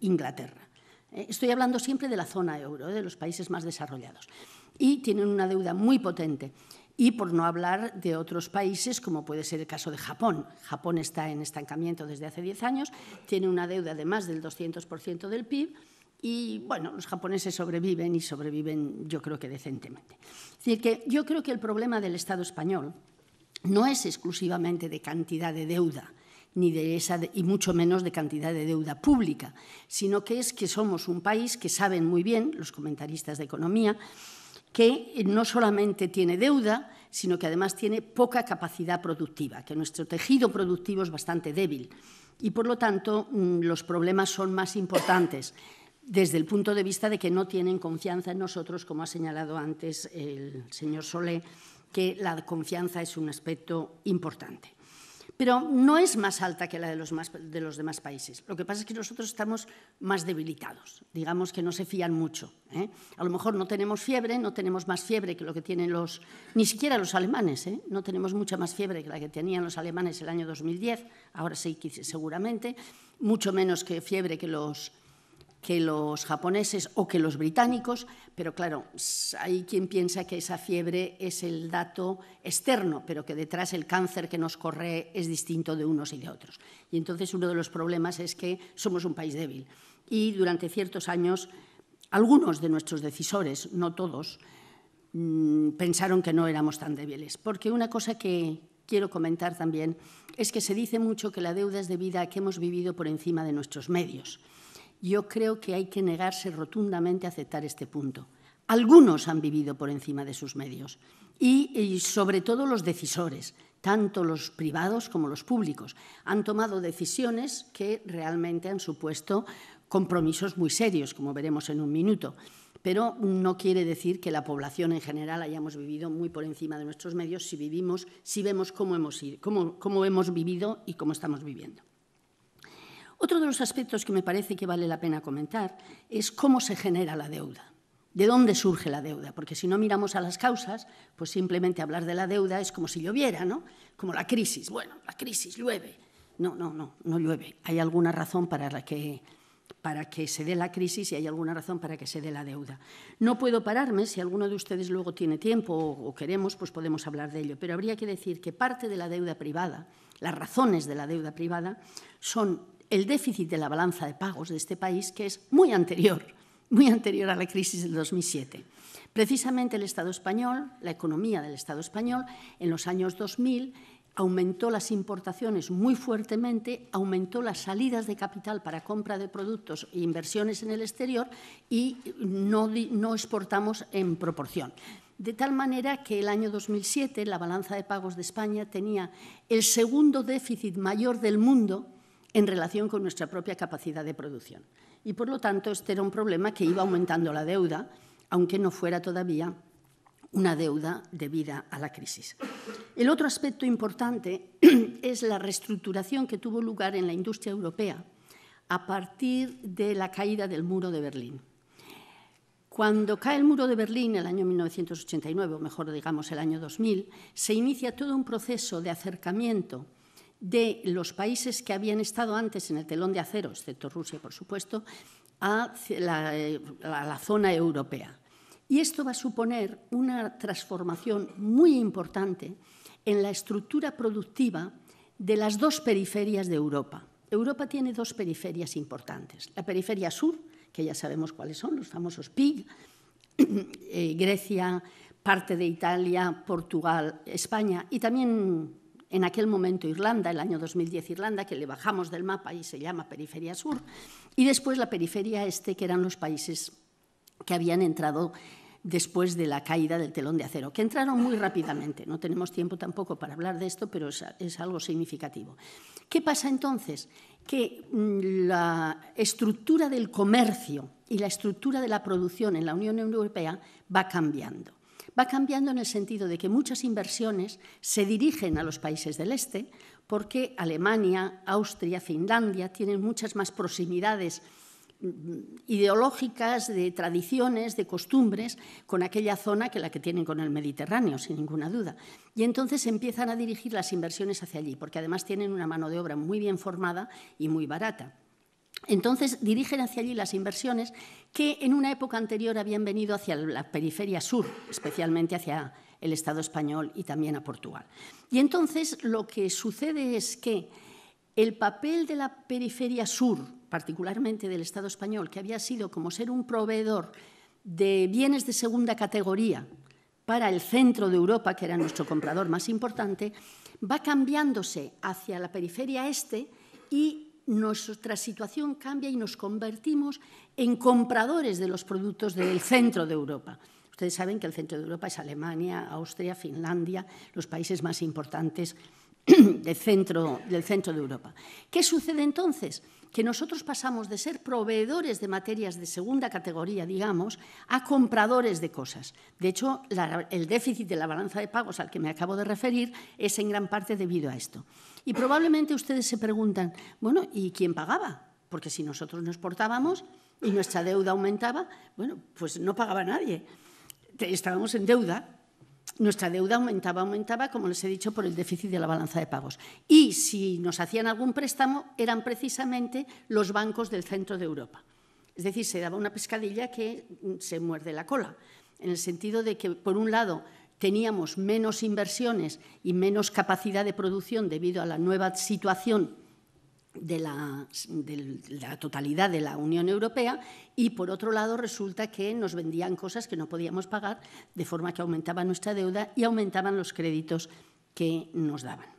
Inglaterra. Estoy hablando siempre de la zona euro, de los países más desarrollados, y tienen una deuda muy potente. Y por no hablar de otros países, como puede ser el caso de Japón. Japón está en estancamiento desde hace 10 años, tiene una deuda de más del 200% del PIB y, bueno, los japoneses sobreviven y sobreviven, yo creo que decentemente. Es decir, que yo creo que el problema del Estado español no es exclusivamente de cantidad de deuda, y mucho menos de cantidad de deuda pública, sino que es que somos un país que saben muy bien, los comentaristas de economía, que no solamente tiene deuda, sino que además tiene poca capacidad productiva, que nuestro tejido productivo es bastante débil y, por lo tanto, los problemas son más importantes desde el punto de vista de que no tienen confianza en nosotros, como ha señalado antes el señor Solé, que la confianza es un aspecto importante. Pero no es más alta que la de los demás países. Lo que pasa es que nosotros estamos más debilitados, digamos que no se fían mucho. A lo mejor no tenemos fiebre, no tenemos más fiebre que lo que tienen ni siquiera los alemanes, no tenemos mucha más fiebre que la que tenían los alemanes el año 2010, ahora sí seguramente, mucho menos que fiebre que los japoneses o que los británicos, pero claro, hay quien piensa que esa fiebre es el dato externo, pero que detrás el cáncer que nos corre es distinto de unos y de otros. Y entonces uno de los problemas es que somos un país débil y durante ciertos años algunos de nuestros decisores, no todos, pensaron que no éramos tan débiles. Porque una cosa que quiero comentar también es que se dice mucho que la deuda es debida a que hemos vivido por encima de nuestros medios. Yo creo que hay que negarse rotundamente a aceptar este punto. Algunos han vivido por encima de sus medios y sobre todo los decisores, tanto los privados como los públicos, han tomado decisiones que realmente han supuesto compromisos muy serios, como veremos en un minuto. Pero no quiere decir que la población en general hayamos vivido muy por encima de nuestros medios si vemos cómo hemos vivido y cómo estamos viviendo. Otro de los aspectos que me parece que vale la pena comentar es cómo se genera la deuda, de dónde surge la deuda, porque si no miramos a las causas, pues simplemente hablar de la deuda es como si lloviera, ¿no? Como la crisis. Bueno, la crisis llueve. No llueve. Hay alguna razón para que se dé la crisis y hay alguna razón para que se dé la deuda. No puedo pararme, si alguno de ustedes luego tiene tiempo o queremos, pues podemos hablar de ello, pero habría que decir que parte de la deuda privada, las razones de la deuda privada, son el déficit de la balanza de pagos de este país, que es muy anterior a la crisis del 2007. Precisamente el Estado español, la economía del Estado español, en los años 2000 aumentó las importaciones muy fuertemente, aumentó las salidas de capital para compra de productos e inversiones en el exterior y no exportamos en proporción. De tal manera que el año 2007 la balanza de pagos de España tenía el segundo déficit mayor del mundo en relación con nuestra propia capacidad de producción. Y, por lo tanto, este era un problema que iba aumentando la deuda, aunque no fuera todavía una deuda debida a la crisis. El otro aspecto importante es la reestructuración que tuvo lugar en la industria europea a partir de la caída del muro de Berlín. Cuando cae el muro de Berlín, el año 1989, o mejor digamos el año 2000, se inicia todo un proceso de acercamiento de los países que habían estado antes en el telón de acero, excepto Rusia, por supuesto, a la zona europea. Y esto va a suponer una transformación muy importante en la estructura productiva de las dos periferias de Europa. Europa tiene dos periferias importantes. La periferia sur, que ya sabemos cuáles son, los famosos PIG, Grecia, parte de Italia, Portugal, España y también en aquel momento Irlanda, el año 2010 Irlanda, que le bajamos del mapa y se llama periferia sur, y después la periferia este, que eran los países que habían entrado después de la caída del telón de acero, que entraron muy rápidamente. No tenemos tiempo tampoco para hablar de esto, pero es algo significativo. ¿Qué pasa entonces? Que la estructura del comercio y la estructura de la producción en la Unión Europea va cambiando. Va cambiando en el sentido de que muchas inversiones se dirigen a los países del este porque Alemania, Austria, Finlandia tienen muchas más proximidades ideológicas, de tradiciones, de costumbres con aquella zona que la que tienen con el Mediterráneo, sin ninguna duda. Y entonces empiezan a dirigir las inversiones hacia allí, porque además tienen una mano de obra muy bien formada y muy barata. Entonces dirigen hacia allí las inversiones que en una época anterior habían venido hacia la periferia sur, especialmente hacia el Estado español y también a Portugal. Y entonces lo que sucede es que el papel de la periferia sur, particularmente del Estado español, que había sido como ser un proveedor de bienes de segunda categoría para el centro de Europa, que era nuestro comprador más importante, va cambiándose hacia la periferia este y nuestra situación cambia y nos convertimos en compradores de los productos del centro de Europa. Ustedes saben que el centro de Europa es Alemania, Austria, Finlandia, los países más importantes del centro de Europa. ¿Qué sucede entonces? Que nosotros pasamos de ser proveedores de materias de segunda categoría, digamos, a compradores de cosas. De hecho, el déficit de la balanza de pagos al que me acabo de referir es en gran parte debido a esto. Y probablemente ustedes se preguntan, bueno, ¿y quién pagaba? Porque si nosotros nos exportábamos y nuestra deuda aumentaba, bueno, pues no pagaba nadie. Estábamos en deuda. Nuestra deuda aumentaba, como les he dicho, por el déficit de la balanza de pagos. Y si nos hacían algún préstamo, eran precisamente los bancos del centro de Europa. Es decir, se daba una pescadilla que se muerde la cola, en el sentido de que, por un lado, teníamos menos inversiones y menos capacidad de producción debido a la nueva situación de la totalidad de la Unión Europea y, por otro lado, resulta que nos vendían cosas que no podíamos pagar, de forma que aumentaba nuestra deuda y aumentaban los créditos que nos daban.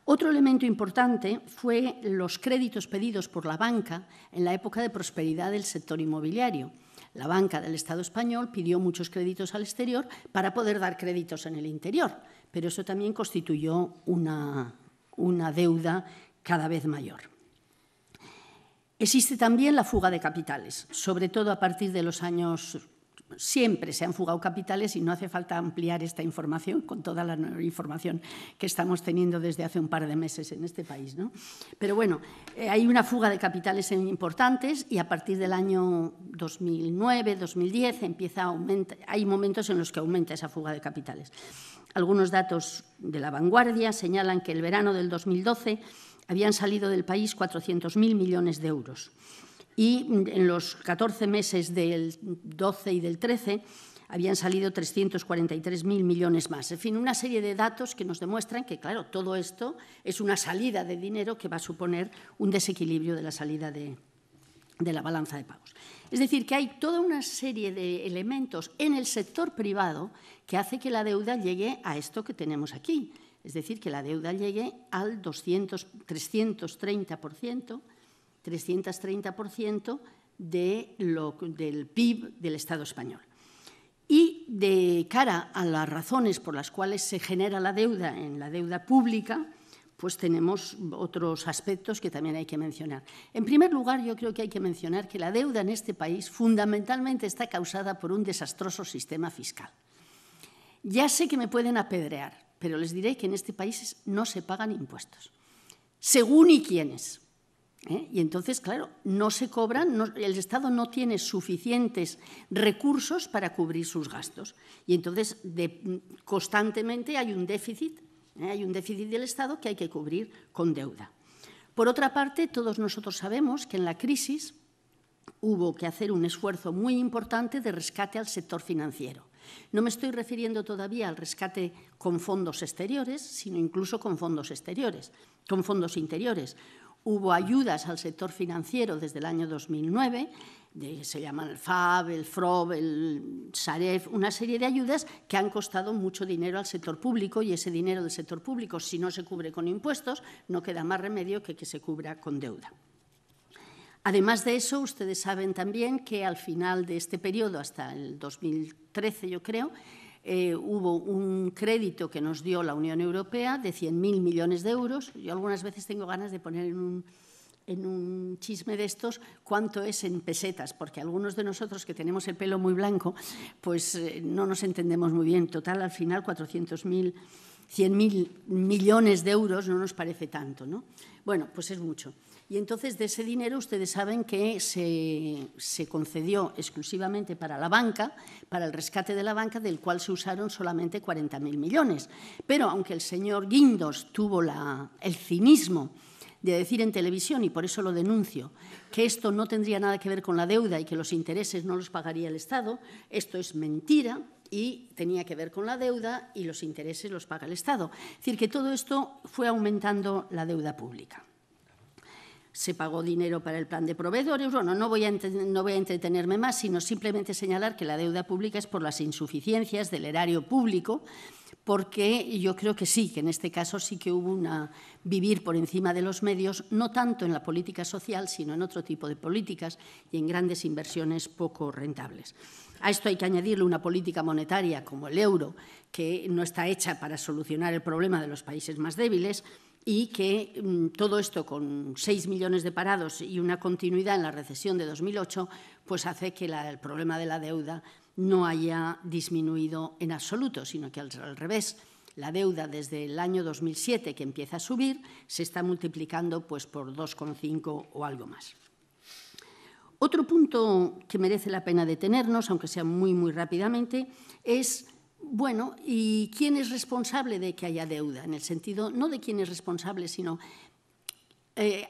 Otro elemento importante fue los créditos pedidos por la banca en la época de prosperidad del sector inmobiliario. La banca del Estado español pidió muchos créditos al exterior para poder dar créditos en el interior, pero eso también constituyó una deuda cada vez mayor. Existe también la fuga de capitales, sobre todo a partir de los años. Siempre se han fugado capitales y no hace falta ampliar esta información con toda la información que estamos teniendo desde hace un par de meses en este país, ¿no? Pero bueno, hay una fuga de capitales importantes y a partir del año 2009, 2010 empieza a aumentar, hay momentos en los que aumenta esa fuga de capitales. Algunos datos de La Vanguardia señalan que el verano del 2012 habían salido del país 400.000 millones de euros. Y en los 14 meses del 12 y del 13 habían salido 343.000 millones más. En fin, una serie de datos que nos demuestran que, claro, todo esto es una salida de dinero que va a suponer un desequilibrio de la salida de la balanza de pagos. Es decir, que hay toda una serie de elementos en el sector privado que hace que la deuda llegue a esto que tenemos aquí. Es decir, que la deuda llegue al 330% del PIB del Estado español. Y de cara a las razones por las cuales se genera la deuda en la deuda pública, pues tenemos otros aspectos que también hay que mencionar. En primer lugar, yo creo que hay que mencionar que la deuda en este país fundamentalmente está causada por un desastroso sistema fiscal. Ya sé que me pueden apedrear, pero les diré que en este país no se pagan impuestos, según y quiénes. Y entonces, claro, no se cobran, el Estado no tiene suficientes recursos para cubrir sus gastos. Y entonces, constantemente hay un déficit del Estado que hay que cubrir con deuda. Por otra parte, todos nosotros sabemos que en la crisis hubo que hacer un esfuerzo muy importante de rescate al sector financiero. No me estoy refiriendo todavía al rescate con fondos exteriores, sino incluso con fondos interiores. Hubo ayudas al sector financiero desde el año 2009, se llaman el FAB, el FROB, el Saref, una serie de ayudas que han costado mucho dinero al sector público y ese dinero del sector público, si no se cubre con impuestos, no queda más remedio que se cubra con deuda. Además de eso, ustedes saben también que al final de este periodo, hasta el 2013, yo creo, hubo un crédito que nos dio la Unión Europea de 100.000 millones de euros. Yo algunas veces tengo ganas de poner en un chisme de estos cuánto es en pesetas, porque algunos de nosotros que tenemos el pelo muy blanco, pues no nos entendemos muy bien. Total, al final, 100.000 millones de euros no nos parece tanto, ¿no? Bueno, pues es mucho. Y entonces, de ese dinero, ustedes saben que se concedió exclusivamente para la banca, para el rescate de la banca, del cual se usaron solamente 40.000 millones. Pero, aunque el señor Guindos tuvo el cinismo de decir en televisión, y por eso lo denuncio, que esto no tendría nada que ver con la deuda y que los intereses no los pagaría el Estado, esto es mentira, y tenía que ver con la deuda y los intereses los paga el Estado. Es decir, que todo esto fue aumentando la deuda pública. Se pagó dinero para el plan de proveedores. Bueno, no voy a entretenerme más, sino simplemente señalar que la deuda pública es por las insuficiencias del erario público, porque yo creo que sí, que en este caso sí que hubo vivir por encima de los medios, no tanto en la política social, sino en otro tipo de políticas y en grandes inversiones poco rentables. A esto hay que añadirle una política monetaria como el euro, que no está hecha para solucionar el problema de los países más débiles, y que todo esto con 6 millones de parados y una continuidad en la recesión de 2008, pues hace que el problema de la deuda no haya disminuido en absoluto, sino que al revés, la deuda desde el año 2007, que empieza a subir, se está multiplicando pues, por 2,5 o algo más. Otro punto que merece la pena detenernos, aunque sea muy, muy rápidamente, es, bueno, ¿y quién es responsable de que haya deuda? En el sentido, no de quién es responsable, sino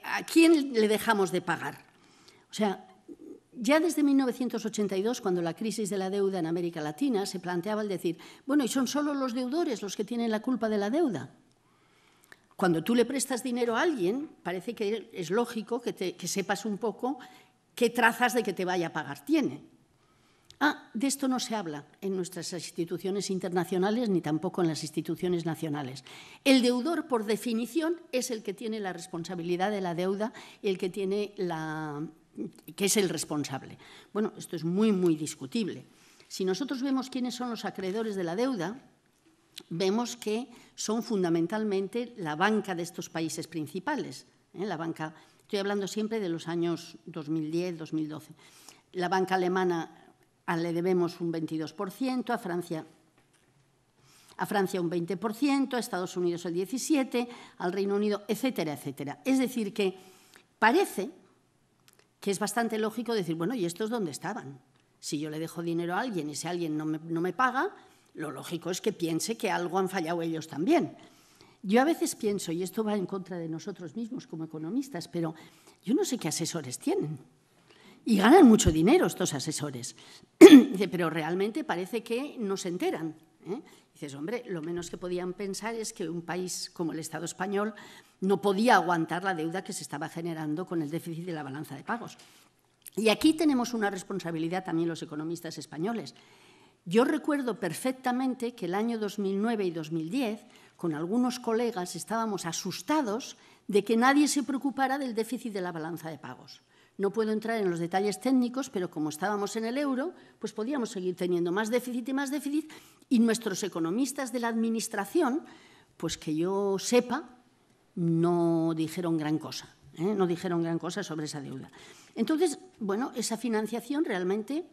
¿a quién le dejamos de pagar? O sea, ya desde 1982, cuando la crisis de la deuda en América Latina, se planteaba el decir, bueno, ¿y son solo los deudores los que tienen la culpa de la deuda? Cuando tú le prestas dinero a alguien, parece que es lógico que sepas un poco qué trazas de que te vaya a pagar tiene. De esto no se habla en nuestras instituciones internacionales ni tampoco en las instituciones nacionales. El deudor, por definición, es el que tiene la responsabilidad de la deuda y el que tiene que es el responsable. Bueno, esto es muy, muy discutible. Si nosotros vemos quiénes son los acreedores de la deuda, vemos que son fundamentalmente la banca de estos países principales. La banca, estoy hablando siempre de los años 2010, 2012. La banca alemana le debemos un 22%, a Francia un 20%, a Estados Unidos el 17%, al Reino Unido, etcétera, etcétera. Es decir, que parece que es bastante lógico decir, bueno, ¿y estos dónde estaban? Si yo le dejo dinero a alguien y si alguien no me paga, lo lógico es que piense que algo han fallado ellos también. Yo a veces pienso, y esto va en contra de nosotros mismos como economistas, pero yo no sé qué asesores tienen. Y ganan mucho dinero estos asesores, pero realmente parece que no se enteran. Dices, hombre, lo menos que podían pensar es que un país como el Estado español no podía aguantar la deuda que se estaba generando con el déficit de la balanza de pagos. Y aquí tenemos una responsabilidad también los economistas españoles. Yo recuerdo perfectamente que el año 2009 y 2010, con algunos colegas, estábamos asustados de que nadie se preocupara del déficit de la balanza de pagos. No puedo entrar en los detalles técnicos, pero como estábamos en el euro, pues podíamos seguir teniendo más déficit, y nuestros economistas de la administración, pues que yo sepa, no dijeron gran cosa, no dijeron gran cosa sobre esa deuda. Entonces, bueno, esa financiación realmente,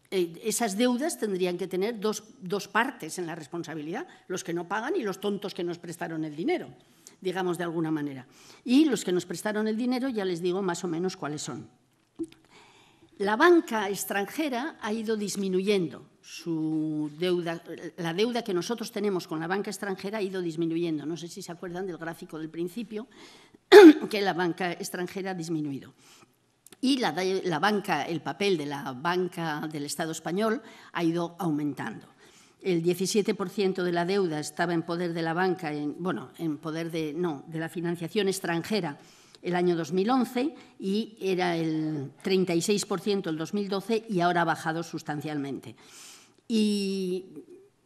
esas deudas tendrían que tener dos partes en la responsabilidad, los que no pagan y los tontos que nos prestaron el dinero, digamos de alguna manera. Y los que nos prestaron el dinero ya les digo más o menos cuáles son. La banca extranjera ha ido disminuyendo su deuda, la deuda que nosotros tenemos con la banca extranjera ha ido disminuyendo. No sé si se acuerdan del gráfico del principio, que la banca extranjera ha disminuido. Y el papel de la banca del Estado español ha ido aumentando. El 17% de la deuda estaba en poder de la banca, en poder de la financiación extranjera el año 2011 y era el 36% el 2012 y ahora ha bajado sustancialmente. Y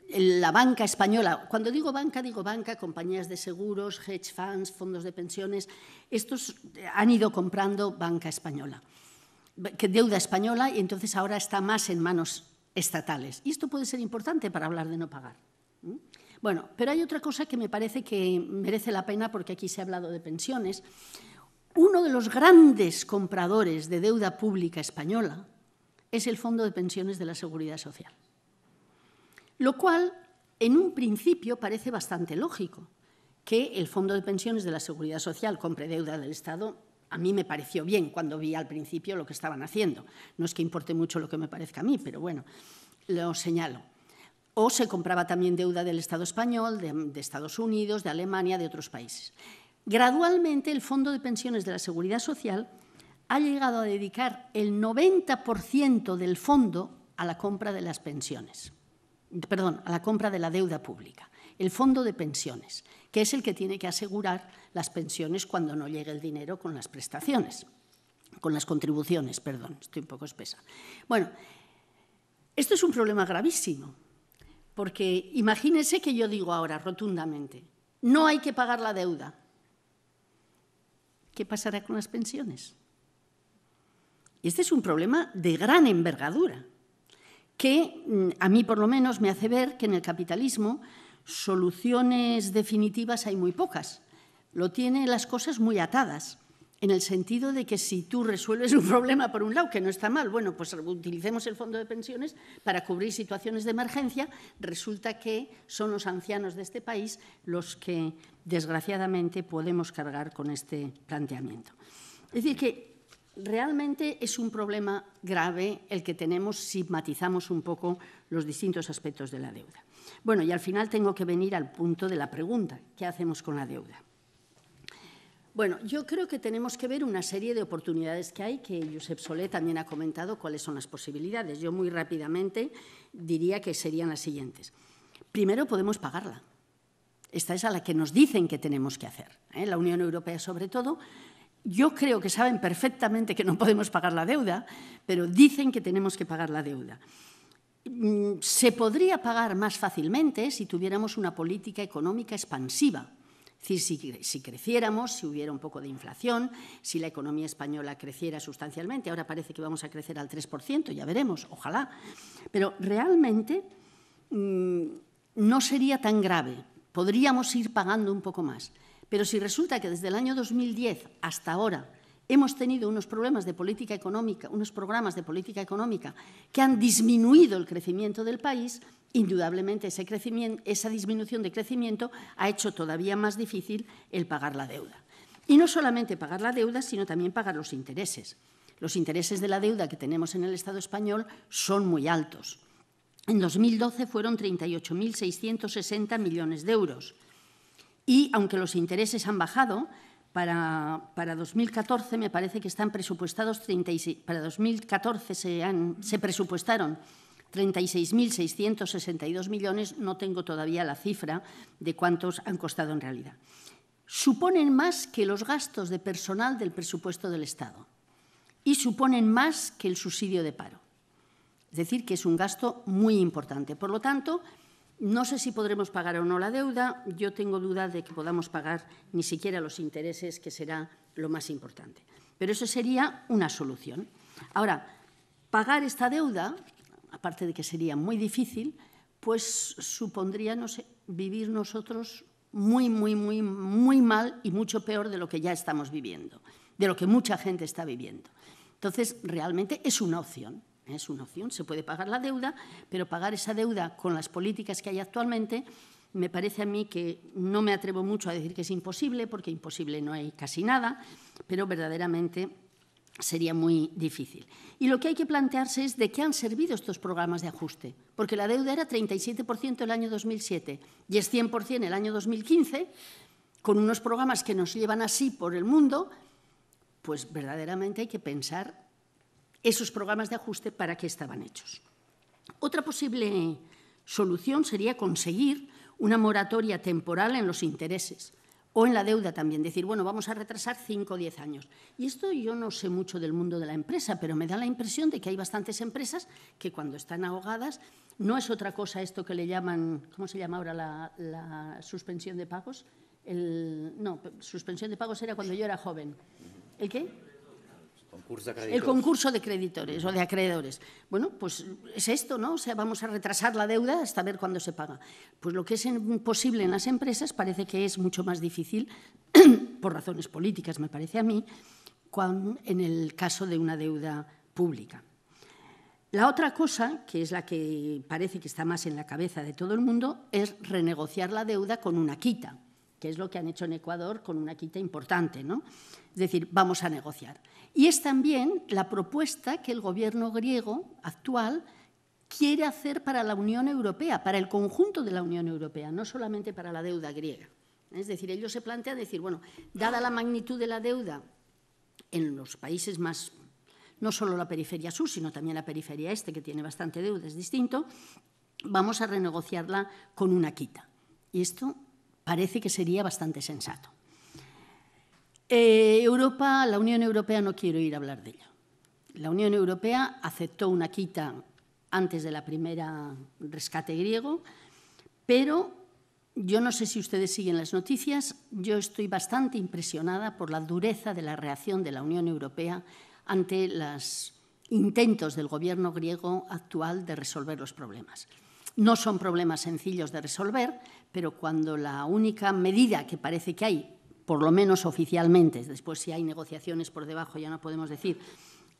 la banca española, cuando digo banca, compañías de seguros, hedge funds, fondos de pensiones, estos han ido comprando banca española, deuda española, y entonces ahora está más en manos estatales. Y esto puede ser importante para hablar de no pagar. Bueno, pero hay otra cosa que me parece que merece la pena, porque aquí se ha hablado de pensiones. Uno de los grandes compradores de deuda pública española es el Fondo de Pensiones de la Seguridad Social. Lo cual, en un principio, parece bastante lógico. Que el Fondo de Pensiones de la Seguridad Social compre deuda del Estado, a mí me pareció bien cuando vi al principio lo que estaban haciendo. No es que importe mucho lo que me parezca a mí, pero bueno, lo señalo. O se compraba también deuda del Estado español, de Estados Unidos, de Alemania, de otros países. Gradualmente, el Fondo de Pensiones de la Seguridad Social ha llegado a dedicar el 90% del fondo a la compra de las pensiones. perdón, a la compra de la deuda pública. El fondo de pensiones, que es el que tiene que asegurar las pensiones cuando no llegue el dinero con las prestaciones, con las contribuciones, perdón, estoy un poco espesa. Bueno, esto es un problema gravísimo, porque imagínense que yo digo ahora rotundamente, no hay que pagar la deuda. ¿Qué pasará con las pensiones? Este es un problema de gran envergadura, que a mí por lo menos me hace ver que en el capitalismo soluciones definitivas hay muy pocas. Lo tiene las cosas muy atadas, en el sentido de que si tú resuelves un problema por un lado, que no está mal, bueno, pues utilicemos el fondo de pensiones para cubrir situaciones de emergencia, resulta que son los ancianos de este país los que, desgraciadamente, podemos cargar con este planteamiento. Es decir, que realmente es un problema grave el que tenemos si matizamos un poco los distintos aspectos de la deuda. Bueno, y al final tengo que venir al punto de la pregunta, ¿qué hacemos con la deuda? Bueno, yo creo que tenemos que ver una serie de oportunidades que hay, que Josep Solé también ha comentado cuáles son las posibilidades. Yo muy rápidamente diría que serían las siguientes. Primero, podemos pagarla. Esta es a la que nos dicen que tenemos que hacer, la Unión Europea sobre todo. Yo creo que saben perfectamente que no podemos pagar la deuda, pero dicen que tenemos que pagar la deuda. Se podría pagar más fácilmente si tuviéramos una política económica expansiva. Es decir, si creciéramos, si hubiera un poco de inflación, si la economía española creciera sustancialmente. Ahora parece que vamos a crecer al 3%, ya veremos, ojalá. Pero realmente no sería tan grave. Podríamos ir pagando un poco más. Pero si resulta que desde el año 2010 hasta ahora hemos tenido unos problemas de política económica, unos programas de política económica que han disminuido el crecimiento del país, indudablemente esa disminución de crecimiento ha hecho todavía más difícil el pagar la deuda. Y no solamente pagar la deuda, sino también pagar los intereses. Los intereses de la deuda que tenemos en el Estado español son muy altos. En 2012 fueron 38.660 millones de euros. Y aunque los intereses han bajado, para 2014 me parece que están presupuestados 36, para 2014 se presupuestaron 36.662 millones, no tengo todavía la cifra de cuántos han costado en realidad. Suponen más que los gastos de personal del presupuesto del Estado y suponen más que el subsidio de paro. Es decir, que es un gasto muy importante. Por lo tanto, no sé si podremos pagar o no la deuda. Yo tengo duda de que podamos pagar ni siquiera los intereses, que será lo más importante. Pero eso sería una solución. Ahora, pagar esta deuda, aparte de que sería muy difícil, pues supondría, no sé, vivir nosotros muy mal y mucho peor de lo que ya estamos viviendo, de lo que mucha gente está viviendo. Entonces, realmente es una opción. Es una opción, se puede pagar la deuda, pero pagar esa deuda con las políticas que hay actualmente me parece a mí que no me atrevo mucho a decir que es imposible, porque imposible no hay casi nada, pero verdaderamente sería muy difícil. Y lo que hay que plantearse es de qué han servido estos programas de ajuste, porque la deuda era 37% el año 2007 y es 100% el año 2015, con unos programas que nos llevan así por el mundo, pues verdaderamente hay que pensar esos programas de ajuste para qué estaban hechos. Otra posible solución sería conseguir una moratoria temporal en los intereses o en la deuda también. Decir, bueno, vamos a retrasar 5 o 10 años. Y esto yo no sé mucho del mundo de la empresa, pero me da la impresión de que hay bastantes empresas que cuando están ahogadas no es otra cosa esto que le llaman, ¿cómo se llama ahora la suspensión de pagos? Suspensión de pagos era cuando yo era joven. ¿El qué? El concurso de creditores o de acreedores. Bueno, pues es esto, ¿no? O sea, vamos a retrasar la deuda hasta ver cuándo se paga. Pues lo que es imposible en las empresas parece que es mucho más difícil, por razones políticas, me parece a mí, en el caso de una deuda pública. La otra cosa, que es la que parece que está más en la cabeza de todo el mundo, es renegociar la deuda con una quita, que es lo que han hecho en Ecuador con una quita importante, ¿no? Es decir, vamos a negociar. Y es también la propuesta que el gobierno griego actual quiere hacer para la Unión Europea, para el conjunto de la Unión Europea, no solamente para la deuda griega. Es decir, ellos se plantean decir, bueno, dada la magnitud de la deuda en los países más, no solo la periferia sur, sino también la periferia este, que tiene bastante deuda, es distinto, vamos a renegociarla con una quita. Y esto parece que sería bastante sensato. La Unión Europea, no quiero ir a hablar de ello. La Unión Europea aceptó una quita antes de la primera rescate griego, pero yo no sé si ustedes siguen las noticias, yo estoy bastante impresionada por la dureza de la reacción de la Unión Europea ante los intentos del gobierno griego actual de resolver los problemas. No son problemas sencillos de resolver, pero cuando la única medida que parece que hay, por lo menos oficialmente, después si hay negociaciones por debajo ya no podemos decir,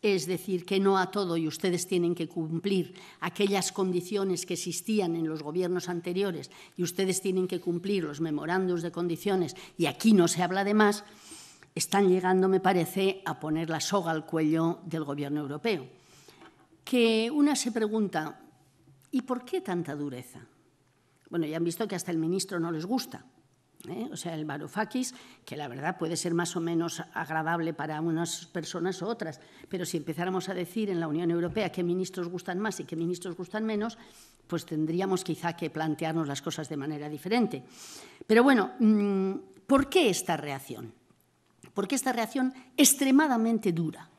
es decir que no a todo y ustedes tienen que cumplir aquellas condiciones que existían en los gobiernos anteriores y ustedes tienen que cumplir los memorándums de condiciones y aquí no se habla de más, están llegando, me parece, a poner la soga al cuello del gobierno europeo. Que una se pregunta, ¿y por qué tanta dureza? Bueno, ya han visto que hasta el ministro no les gusta. O sea, el Varoufakis, que la verdad puede ser más o menos agradable para unas personas u otras, pero si empezáramos a decir en la Unión Europea qué ministros gustan más y qué ministros gustan menos, pues tendríamos quizá que plantearnos las cosas de manera diferente. Pero bueno, ¿por qué esta reacción? ¿Por qué esta reacción extremadamente dura?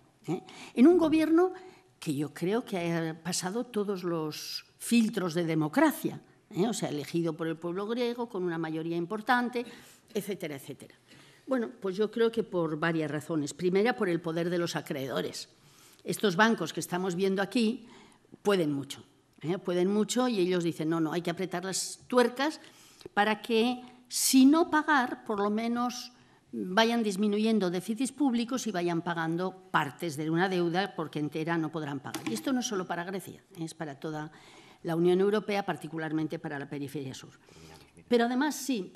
En un gobierno que yo creo que ha pasado todos los filtros de democracia, o sea, elegido por el pueblo griego, con una mayoría importante, etcétera, etcétera. Bueno, pues yo creo que por varias razones. Primera, por el poder de los acreedores. Estos bancos que estamos viendo aquí pueden mucho y ellos dicen, no, hay que apretar las tuercas para que, si no pagar, por lo menos vayan disminuyendo déficits públicos y vayan pagando partes de una deuda porque entera no podrán pagar. Y esto no es solo para Grecia, es para toda la Unión Europea, particularmente para la periferia sur. Pero además, sí,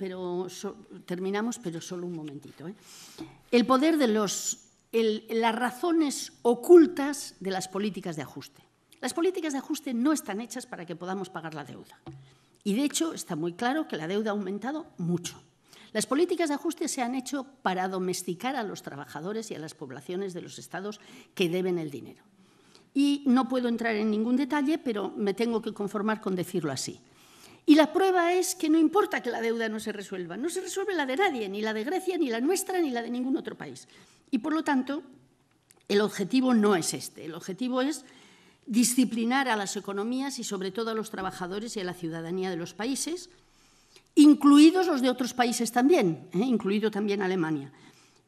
terminamos, pero solo un momentito. El poder de las razones ocultas de las políticas de ajuste. Las políticas de ajuste no están hechas para que podamos pagar la deuda. Y, de hecho, está muy claro que la deuda ha aumentado mucho. Las políticas de ajuste se han hecho para domesticar a los trabajadores y a las poblaciones de los estados que deben el dinero. Y no puedo entrar en ningún detalle, pero me tengo que conformar con decirlo así. Y la prueba es que no importa que la deuda no se resuelva. No se resuelve la de nadie, ni la de Grecia, ni la nuestra, ni la de ningún otro país. Y, por lo tanto, el objetivo no es este. El objetivo es disciplinar a las economías y, sobre todo, a los trabajadores y a la ciudadanía de los países, incluidos los de otros países también, incluido también Alemania.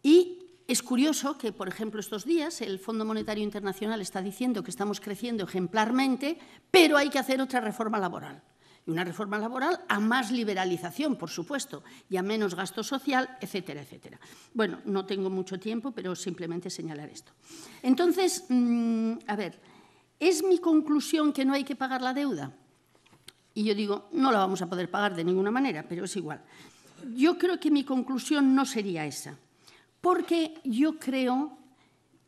Y es curioso que, por ejemplo, estos días el Fondo Monetario Internacional está diciendo que estamos creciendo ejemplarmente, pero hay que hacer otra reforma laboral. Y una reforma laboral a más liberalización, por supuesto, y a menos gasto social, etcétera, etcétera. Bueno, no tengo mucho tiempo, pero simplemente señalar esto. Entonces, a ver, ¿es mi conclusión que no hay que pagar la deuda? Y yo digo, no la vamos a poder pagar de ninguna manera, pero es igual. Yo creo que mi conclusión no sería esa. Porque yo creo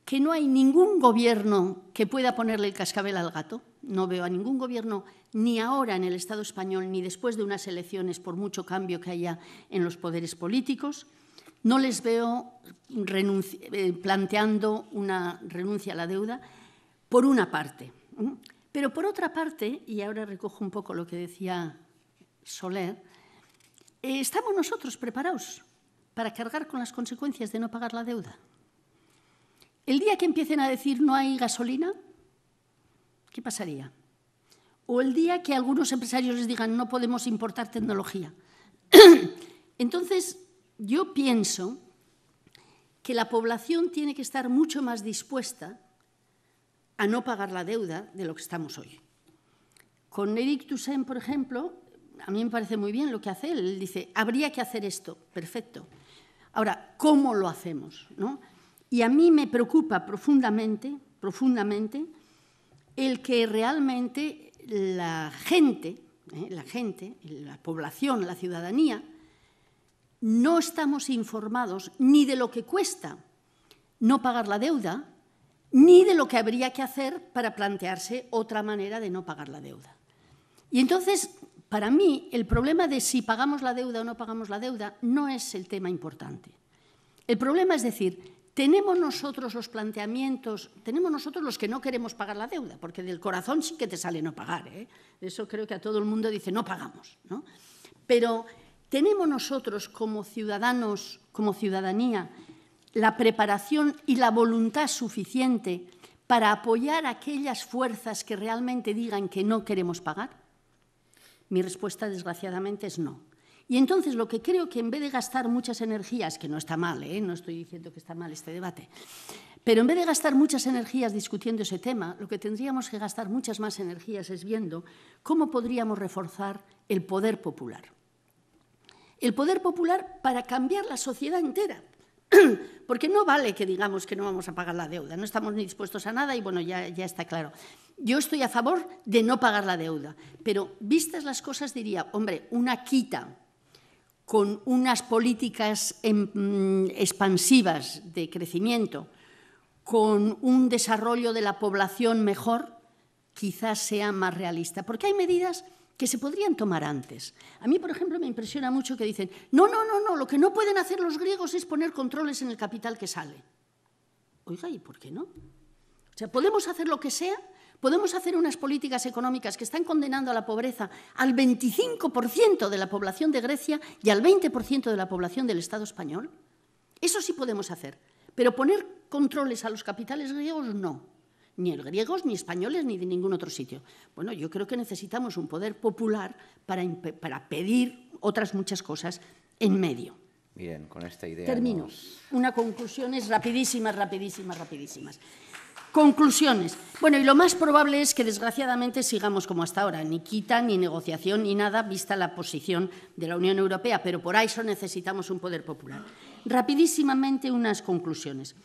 que no hay ningún gobierno que pueda ponerle el cascabel al gato. No veo a ningún gobierno, ni ahora en el Estado español, ni después de unas elecciones, por mucho cambio que haya en los poderes políticos. No les veo planteando una renuncia a la deuda, por una parte. Pero por otra parte, y ahora recojo un poco lo que decía Soler, ¿estamos nosotros preparados para cargar con las consecuencias de no pagar la deuda? El día que empiecen a decir no hay gasolina, ¿qué pasaría? O el día que algunos empresarios les digan no podemos importar tecnología. Entonces, yo pienso que la población tiene que estar mucho más dispuesta a no pagar la deuda de lo que estamos hoy. Con Eric Toussaint, por ejemplo, a mí me parece muy bien lo que hace él. Él dice, habría que hacer esto, perfecto. Ahora, ¿cómo lo hacemos? ¿No? Y a mí me preocupa profundamente, el que realmente la gente, la población, la ciudadanía, no estamos informados ni de lo que cuesta no pagar la deuda, ni de lo que habría que hacer para plantearse otra manera de no pagar la deuda. Y entonces, para mí, el problema de si pagamos la deuda o no pagamos la deuda no es el tema importante. El problema es decir, tenemos nosotros los planteamientos, tenemos nosotros los que no queremos pagar la deuda, porque del corazón sí que te sale no pagar, ¿eh? Eso creo que a todo el mundo dice no pagamos, ¿no? Pero tenemos nosotros como ciudadanos, como ciudadanía, la preparación y la voluntad suficiente para apoyar a aquellas fuerzas que realmente digan que no queremos pagar. Mi respuesta, desgraciadamente, es no. Y entonces lo que creo que en vez de gastar muchas energías, que no está mal, no estoy diciendo que está mal este debate, pero en vez de gastar muchas energías discutiendo ese tema, lo que tendríamos que gastar muchas más energías es viendo cómo podríamos reforzar el poder popular. El poder popular para cambiar la sociedad entera. Porque no vale que digamos que no vamos a pagar la deuda, no estamos ni dispuestos a nada y bueno, ya está claro. Yo estoy a favor de no pagar la deuda, pero vistas las cosas diría, hombre, una quita con unas políticas expansivas de crecimiento, con un desarrollo de la población mejor, quizás sea más realista. Porque hay medidas que se podrían tomar antes. A mí, por ejemplo, me impresiona mucho que dicen no, lo que no pueden hacer los griegos es poner controles en el capital que sale. Oiga, ¿y por qué no? O sea, podemos hacer lo que sea, podemos hacer unas políticas económicas que están condenando a la pobreza al 25% de la población de Grecia y al 20% de la población del Estado español. Eso sí podemos hacer, pero poner controles a los capitales griegos no. Ni griegos, ni españoles, ni de ningún otro sitio. Bueno, yo creo que necesitamos un poder popular para pedir otras muchas cosas en medio. Miren, con esta idea... Termino. Una conclusión es rapidísimas. Conclusiones. Bueno, y lo más probable es que, desgraciadamente, sigamos como hasta ahora. Ni quita, ni negociación, ni nada, vista la posición de la Unión Europea, pero por eso necesitamos un poder popular. Rapidísimamente, unas conclusiones.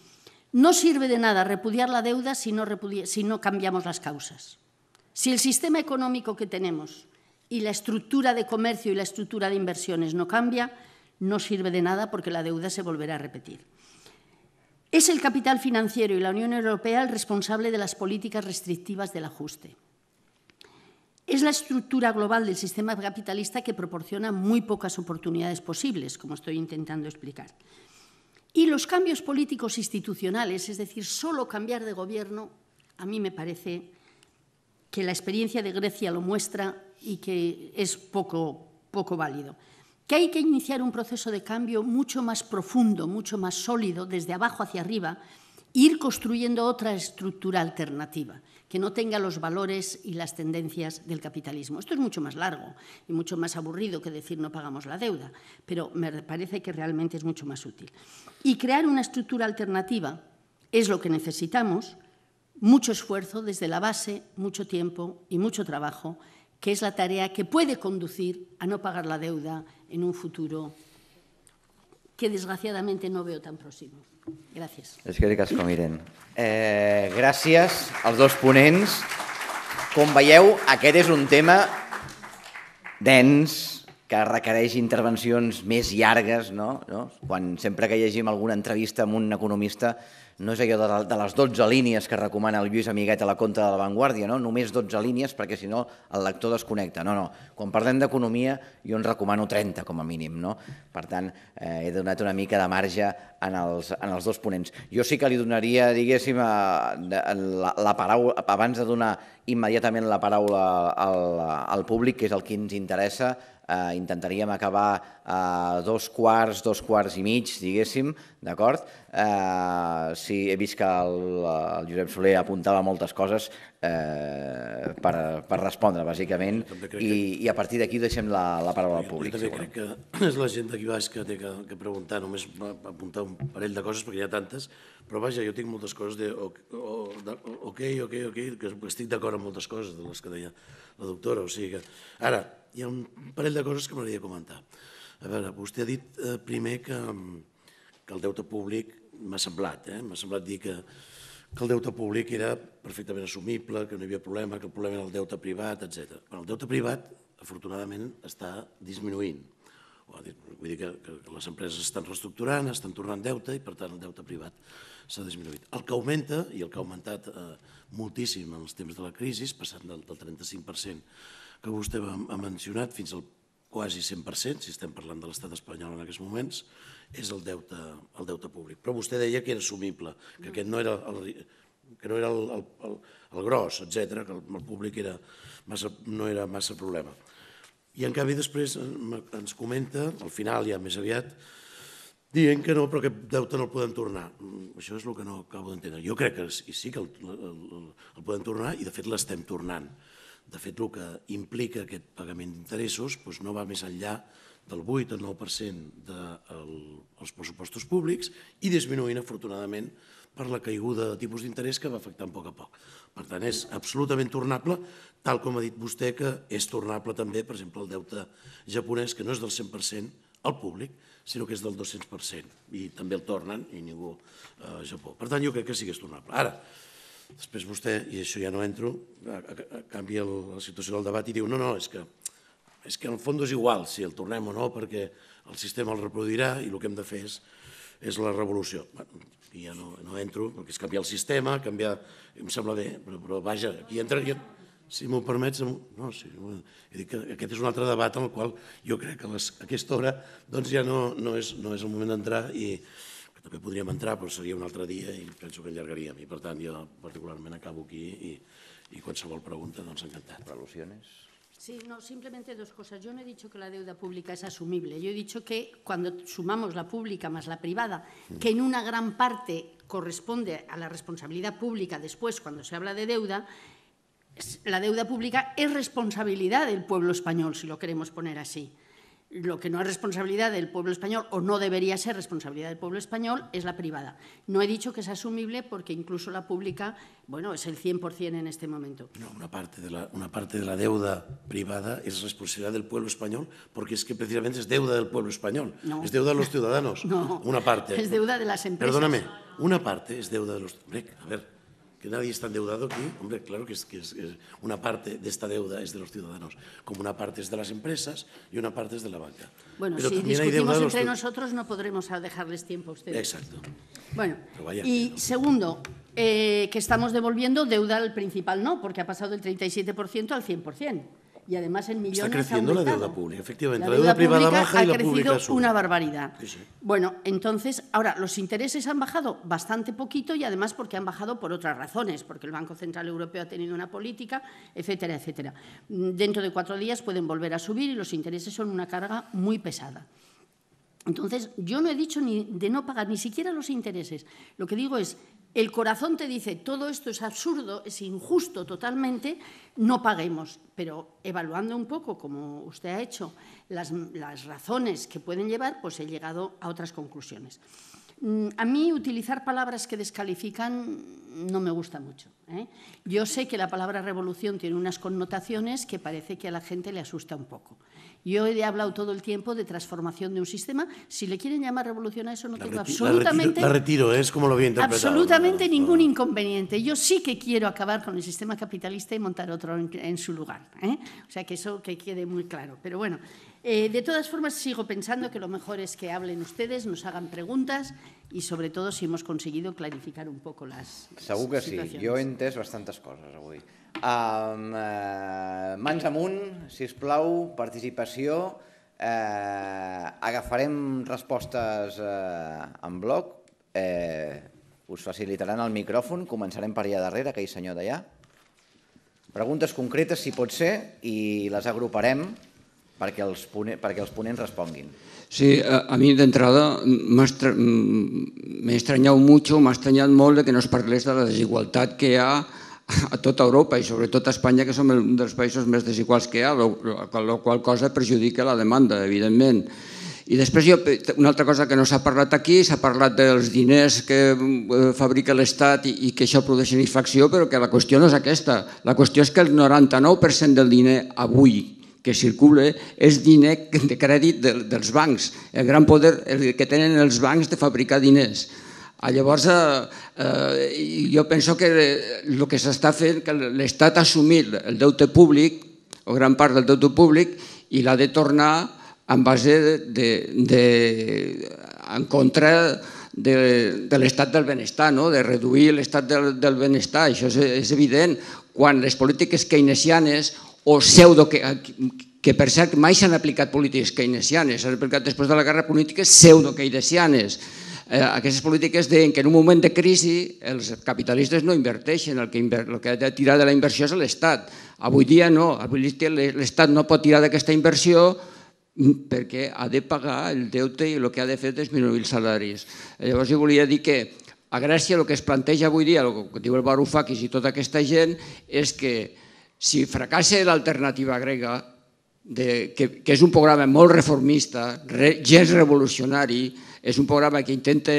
No sirve de nada repudiar la deuda si no cambiamos las causas. Si el sistema económico que tenemos y la estructura de comercio y la estructura de inversiones no cambia, no sirve de nada porque la deuda se volverá a repetir. Es el capital financiero y la Unión Europea el responsable de las políticas restrictivas del ajuste. Es la estructura global del sistema capitalista que proporciona muy pocas oportunidades posibles, como estoy intentando explicar. Y los cambios políticos institucionales, es decir, solo cambiar de gobierno, a mí me parece que la experiencia de Grecia lo muestra y que es poco válido. Que hay que iniciar un proceso de cambio mucho más profundo, mucho más sólido, desde abajo hacia arriba, e ir construyendo otra estructura alternativa, que no tenga los valores y las tendencias del capitalismo. Esto es mucho más largo y mucho más aburrido que decir no pagamos la deuda, pero me parece que realmente es mucho más útil. Y crear una estructura alternativa es lo que necesitamos, mucho esfuerzo desde la base, mucho tiempo y mucho trabajo, que es la tarea que puede conducir a no pagar la deuda en un futuro que desgraciadamente no veo tan próximo. Gràcies. Eskerrik asko, miren. Gràcies als dos ponents. Com veieu, aquest és un tema dens, que requereix intervencions més llargues, no? Sempre que llegim alguna entrevista amb un economista, no és allò de les 12 línies que recomana el Lluís Amiguet a la Contra de la Vanguardia, només 12 línies perquè si no el lector desconnecta. No, quan parlem d'economia jo en recomano 30 com a mínim. Per tant, he donat una mica de marge en els dos ponents. Jo sí que li donaria, diguéssim, la paraula, abans de donar immediatament la paraula al públic, que és el que ens interessa, intentaríem acabar a 2:15, diguéssim, d'acord? Sí, he vist que el Josep Soler apuntava moltes coses per respondre, bàsicament, i a partir d'aquí deixem la paraula al públic. Jo també crec que és la gent d'aquí baix que té que preguntar, només apuntar un parell de coses, perquè hi ha tantes, però vaja, jo tinc moltes coses de ok, que estic d'acord amb moltes coses de les que deia la doctora, o sigui que... Ara, hi ha un parell de coses que m'agradaria comentar. A veure, vostè ha dit primer que el deute públic, m'ha semblat dir que el deute públic era perfectament assumible, que no hi havia problema, que el problema era el deute privat, etc. El deute privat, afortunadament, està disminuint. Vull dir que les empreses estan reestructurant, estan tornant deute i, per tant, el deute privat s'ha disminuït. El que augmenta, i el que ha augmentat moltíssim en els temps de la crisi, passant del 35% que vostè ha mencionat fins al quasi 100%, si estem parlant de l'estat espanyol en aquests moments, és el deute públic. Però vostè deia que era assumible, que aquest no era el gros, etc., que el públic no era massa problema. I en canvi després ens comenta, al final ja més aviat, dient que no, però aquest deute no el podem tornar. Això és el que no acabo d'entendre. Jo crec que sí que el podem tornar i de fet l'estem tornant. De fet, el que implica aquest pagament d'interessos no va més enllà del 8 o 9% dels pressupostos públics i disminuint, afortunadament, per la caiguda de tipus d'interès que va afectant a poc a poc. Per tant, és absolutament tornable, tal com ha dit vostè, que és tornable també, per exemple, el deute japonès, que no és del 100% al públic, sinó que és del 200%, i també el tornen, i ningú a Japó. Per tant, jo crec que sí que és tornable. Ara, després vostè, i això ja no entro, canvia la situació del debat i diu no, és que en el fons és igual si el tornem o no perquè el sistema el reproduirà i el que hem de fer és la revolució. I ja no entro, perquè és canviar el sistema, em sembla bé, però vaja, aquí entra... Si m'ho permets, no, he dit que aquest és un altre debat en el qual jo crec que a aquesta hora ja no és el moment d'entrar i que també podríem entrar, però seria un altre dia i penso que allargaríem. I per tant, jo particularment acabo aquí y qualsevol pregunta, encantat. ¿Alusiones? Sí, no, simplemente dos cosas. Yo no he dicho que la deuda pública es asumible. Yo he dicho que cuando sumamos la pública más la privada, que en una gran parte corresponde a la responsabilidad pública después, cuando se habla de deuda, la deuda pública es responsabilidad del pueblo español, si lo queremos poner así. Lo que no es responsabilidad del pueblo español, o no debería ser responsabilidad del pueblo español, es la privada. No he dicho que es asumible porque incluso la pública, es el 100% en este momento. No, una parte de la deuda privada es responsabilidad del pueblo español porque es que precisamente es deuda del pueblo español. No. Es deuda de los ciudadanos. No, una parte. Es deuda de las empresas. Perdóname, una parte es deuda de los... Hombre, a ver... que nadie está endeudado aquí, hombre, claro que una parte de esta deuda es de los ciudadanos, como una parte es de las empresas y una parte es de la banca. Bueno, si discutimos entre nosotros no podremos dejarles tiempo a ustedes. Exacto. Bueno, y segundo, que estamos devolviendo deuda al principal no, porque ha pasado del 37% al 100%. Y además en millones está creciendo la deuda pública, efectivamente. La deuda privada baja y la pública sube. Una barbaridad. Sí. Bueno, entonces, ahora, los intereses han bajado bastante poquito y además porque han bajado por otras razones, porque el Banco Central Europeo ha tenido una política, etcétera, etcétera. Dentro de 4 días pueden volver a subir y los intereses son una carga muy pesada. Entonces, yo no he dicho de no pagar ni siquiera los intereses. Lo que digo es, el corazón te dice, todo esto es absurdo, es injusto totalmente, no paguemos. Pero evaluando un poco, como usted ha hecho, las razones que pueden llevar, pues he llegado a otras conclusiones. A mí utilizar palabras que descalifican no me gusta mucho. Yo sé que la palabra revolución tiene unas connotaciones que parece que a la gente le asusta un poco. Yo he hablado todo el tiempo de transformación de un sistema. Si le quieren llamar revolución a eso, no tengo absolutamente... La retiro, es como lo había interpretado. Absolutamente ningún inconveniente. Yo sí que quiero acabar con el sistema capitalista y montar otro en su lugar. O sea, que eso que quede muy claro. Pero bueno, de todas formas, sigo pensando que lo mejor es que hablen ustedes, nos hagan preguntas y, sobre todo, si hemos conseguido clarificar un poco las Segur que sí. Jo he entès bastantes coses avui. Mans amunt, sisplau, participació. Agafarem respostes en bloc. Us facilitaran el micròfon. Començarem per allà darrere, aquell senyor d'allà. Preguntes concretes, si pot ser, i les agruparem perquè els ponents responguin. Sí, a mi d'entrada m'he estranyat molt que no es parlés de la desigualtat que hi ha a tota Europa i sobretot a Espanya, que som un dels països més desiguals que hi ha, la qual cosa perjudica la demanda, evidentment. I després una altra cosa que no s'ha parlat aquí, s'ha parlat dels diners que fabrica l'Estat i que això produeix inflació, però que la qüestió no és aquesta. La qüestió és que el 99% del diner avui que circula és diner de crèdit dels bancs, el gran poder que tenen els bancs de fabricar diners. Llavors, jo penso que el que s'està fent, que l'Estat ha assumit el deute públic, o gran part del deute públic, i l'ha de tornar en base en contra de l'estat del benestar, de reduir l'estat del benestar. Això és evident. Quan les polítiques keynesianes o que per cert mai s'han aplicat polítiques keynesianes, s'han aplicat després de la guerra polítiques pseudo-keynesianes. Aquestes polítiques deien que en un moment de crisi els capitalistes no inverteixen, el que ha de tirar de la inversió és l'Estat. Avui dia no, avui dia l'Estat no pot tirar d'aquesta inversió perquè ha de pagar el deute i el que ha de fer és disminuir els salaris. Llavors jo volia dir que a Grècia el que es planteja avui dia, el que diu el Varoufakis i tota aquesta gent, és que si fracassa l'alternativa grega, que és un programa molt reformista, gens revolucionari, és un programa que intenta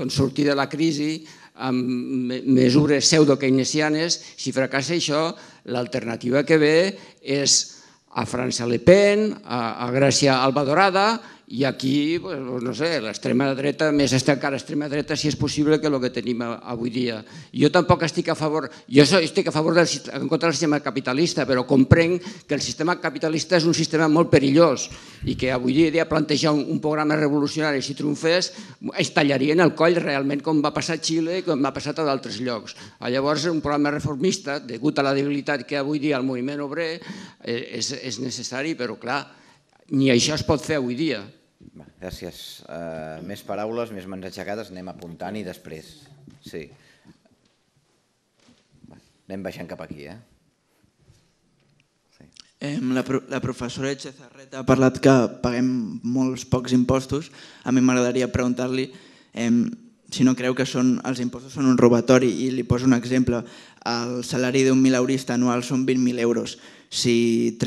sortir de la crisi amb mesures pseudo-keynesianes, si fracassa això, l'alternativa que ve és a França Le Pen, a Grècia Alba Dorada, i aquí, no sé, l'extrema dreta, més encara extrema dreta, si és possible, que el que tenim avui dia. Jo tampoc estic a favor, jo estic a favor en contra del sistema capitalista, però comprenc que el sistema capitalista és un sistema molt perillós i que avui dia plantejar un programa revolucionari, si triomfés, es tallarien el coll realment com va passar a Xile i com va passar a d'altres llocs. Llavors, un programa reformista, degut a la debilitat que avui dia el moviment obrer, és necessari, però clar, ni això es pot fer avui dia. Gràcies. Més paraules, més mans aixecades, anem apuntant i després. Sí. Anem baixant cap aquí, La professora Echezarreta ha parlat que paguem molts pocs impostos. A mi m'agradaria preguntar-li si no creu que els impostos són un robatori, i li poso un exemple. El salari d'un mileurista anual són 20.000 euros. Si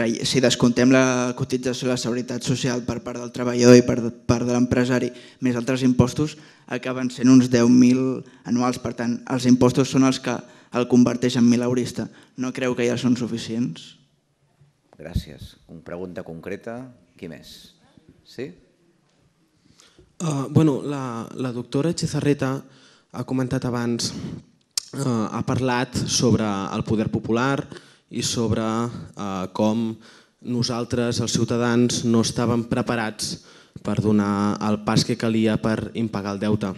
descomptem la cotització de la seguretat social per part del treballador i per part de l'empresari, més altres impostos, acaben sent uns 10.000 anuals. Per tant, els impostos són els que el converteixen en mileurista. No creu que ja són suficients? Gràcies. Una pregunta concreta. Qui més? Sí? La doctora Echezarreta ha comentat abans, ha parlat sobre el poder popular i sobre com nosaltres, els ciutadans, no estàvem preparats per donar el pas que calia per impagar el deute.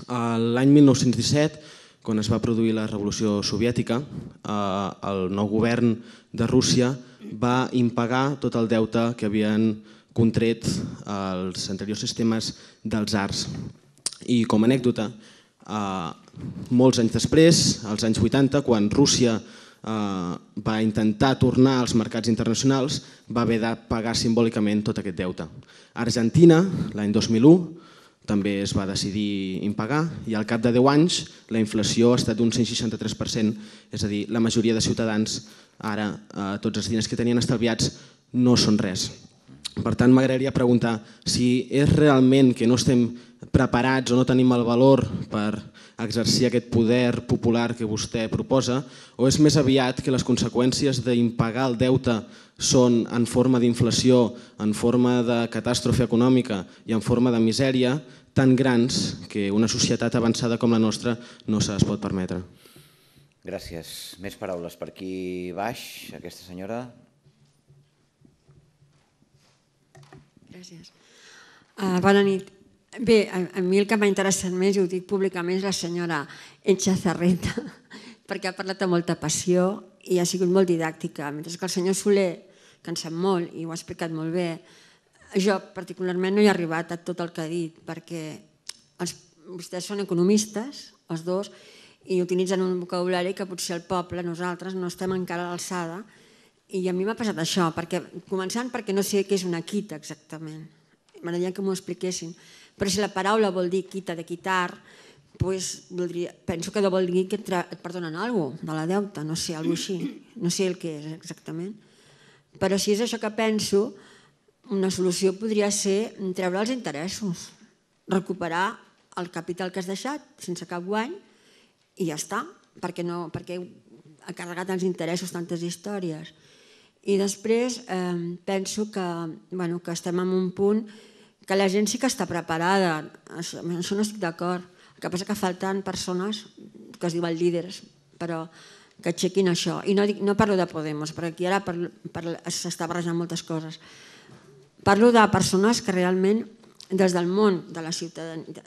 L'any 1917, quan es va produir la Revolució Soviètica, el nou govern de Rússia va impagar tot el deute que havien contret els anteriors sistemes dels tsars. I com a anècdota, molts anys després, als anys 80, quan Rússia va intentar tornar als mercats internacionals, va haver de pagar simbòlicament tot aquest deute. A Argentina, l'any 2001, també es va decidir impagar i al cap de 10 anys la inflació ha estat d'un 163%, és a dir, la majoria de ciutadans ara tots els diners que tenien estalviats no són res. Per tant, m'agradaria preguntar si és realment que no estem preparats o no tenim el valor per exercir aquest poder popular que vostè proposa, o és més aviat que les conseqüències d'impagar el deute són en forma d'inflació, en forma de catàstrofe econòmica i en forma de misèria tan grans que una societat avançada com la nostra no se les pot permetre. Gràcies. Més paraules per aquí baix, aquesta senyora. Gràcies. Bona nit. Bé, a mi el que m'ha interessat més, i ho dic públicament, és la senyora Echezarreta, perquè ha parlat amb molta passió i ha sigut molt didàctica, mentre que el senyor Soler, que en sap molt i ho ha explicat molt bé, jo particularment no hi he arribat a tot el que ha dit, perquè vostès són economistes, els dos, i utilitzen un vocabulari que potser el poble, nosaltres, no estem encara a l'alçada, i a mi m'ha passat això, començant perquè no sé què és una quita exactament. M'agradaria que m'ho expliquessin. Però si la paraula vol dir quita de quitar, penso que vol dir que et perdonen alguna cosa de la deuta, no sé, alguna cosa així. No sé el que és exactament. Però si és això que penso, una solució podria ser treure els interessos, recuperar el capital que has deixat sense cap guany i ja està, perquè ha carregat els interessos tantes històries. I després penso que estem en un punt que la gent sí que està preparada, això no estic d'acord. El que passa que falten persones que es diuen líders, però que aixequin això. I no parlo de Podemos, perquè aquí ara s'està barrejant moltes coses. Parlo de persones que realment, des del món de la ciutadania,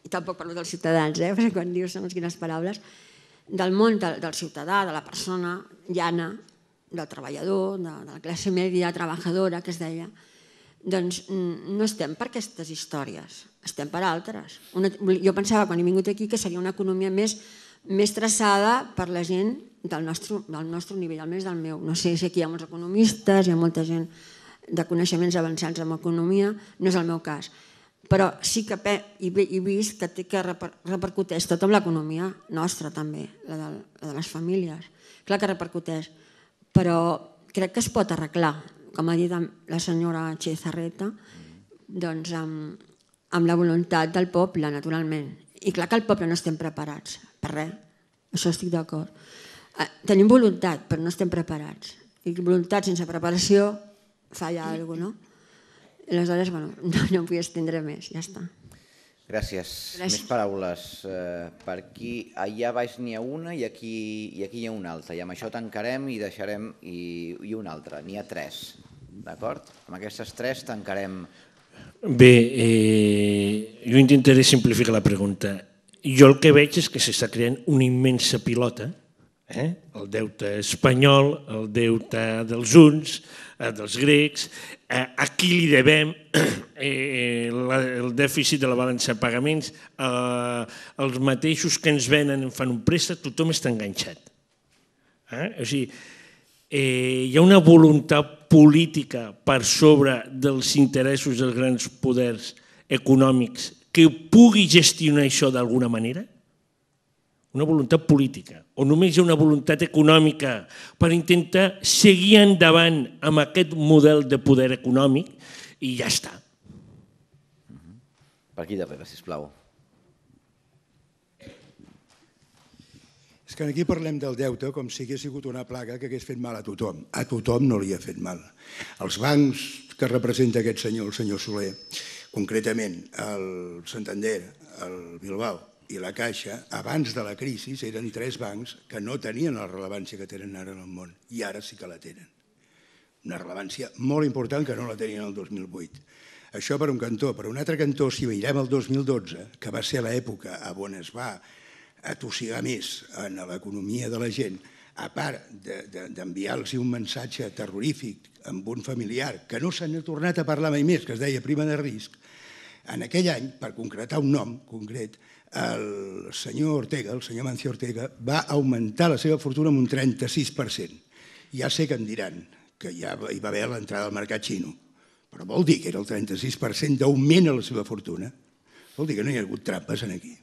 i tampoc parlo dels ciutadans, perquè quan dius segons quines paraules, del món del ciutadà, de la persona llana, del treballador, de la classe mèdia treballadora, que es deia, doncs no estem per aquestes històries, estem per altres. Jo pensava, quan he vingut aquí, que seria una economia més traçada per la gent del nostre nivell, almenys del meu. No sé si aquí hi ha molts economistes, hi ha molta gent de coneixements avançats en economia, no és el meu cas. Però sí que he vist que repercuteix tot en l'economia nostra també, la de les famílies. Clar que repercuteix, però crec que es pot arreglar, com ha dit la senyora Chezarreta, doncs amb la voluntat del poble, naturalment. I clar que el poble no estem preparats per res, això estic d'acord. Tenim voluntat, però no estem preparats. I voluntat sense preparació falla alguna cosa, no? Aleshores, no em vull estendre més, ja està. Gràcies. Més paraules. Per aquí, allà baix n'hi ha una i aquí hi ha una altra. I amb això tancarem i deixarem i una altra. N'hi ha 3, d'acord? Amb aquestes 3 tancarem. Bé, jo intentaré simplificar la pregunta. Jo el que veig és que s'està creant una immensa pilota, el deute espanyol, el deute dels uns, dels grecs, a qui li devem el dèficit de la balança de pagaments, els mateixos que ens venen en fan un préstec, tothom està enganxat. O sigui, hi ha una voluntat política per sobre dels interessos dels grans poders econòmics que pugui gestionar això d'alguna manera? Una voluntat política, o només hi ha una voluntat econòmica per intentar seguir endavant amb aquest model de poder econòmic i ja està. Per aquí darrere, sisplau. És que aquí parlem del deute com si hagués sigut una plaga que hagués fet mal a tothom. A tothom no li ha fet mal. Els bancs que representa aquest senyor, el senyor Soler, concretament el Santander, el Bilbao i la Caixa, abans de la crisi eren 3 bancs que no tenien la rellevància que tenen ara en el món i ara sí que la tenen. Una rellevància molt important que no la tenien el 2008. Això per un cantó. Per un altre cantó, si veiem el 2012, que va ser l'època on es va atossigar més en l'economia de la gent, a part d'enviar-los un missatge terrorífic amb un familiar que no se n'ha tornat a parlar mai més, que es deia prima de risc, en aquell any, per concretar un nom concret, el senyor Ortega, el senyor Mancio Ortega, va augmentar la seva fortuna en un 36%. Ja sé que em diran que ja hi va haver l'entrada al mercat xino, però vol dir que era el 36% d'augment a la seva fortuna. Vol dir que no hi ha hagut trampes aquí.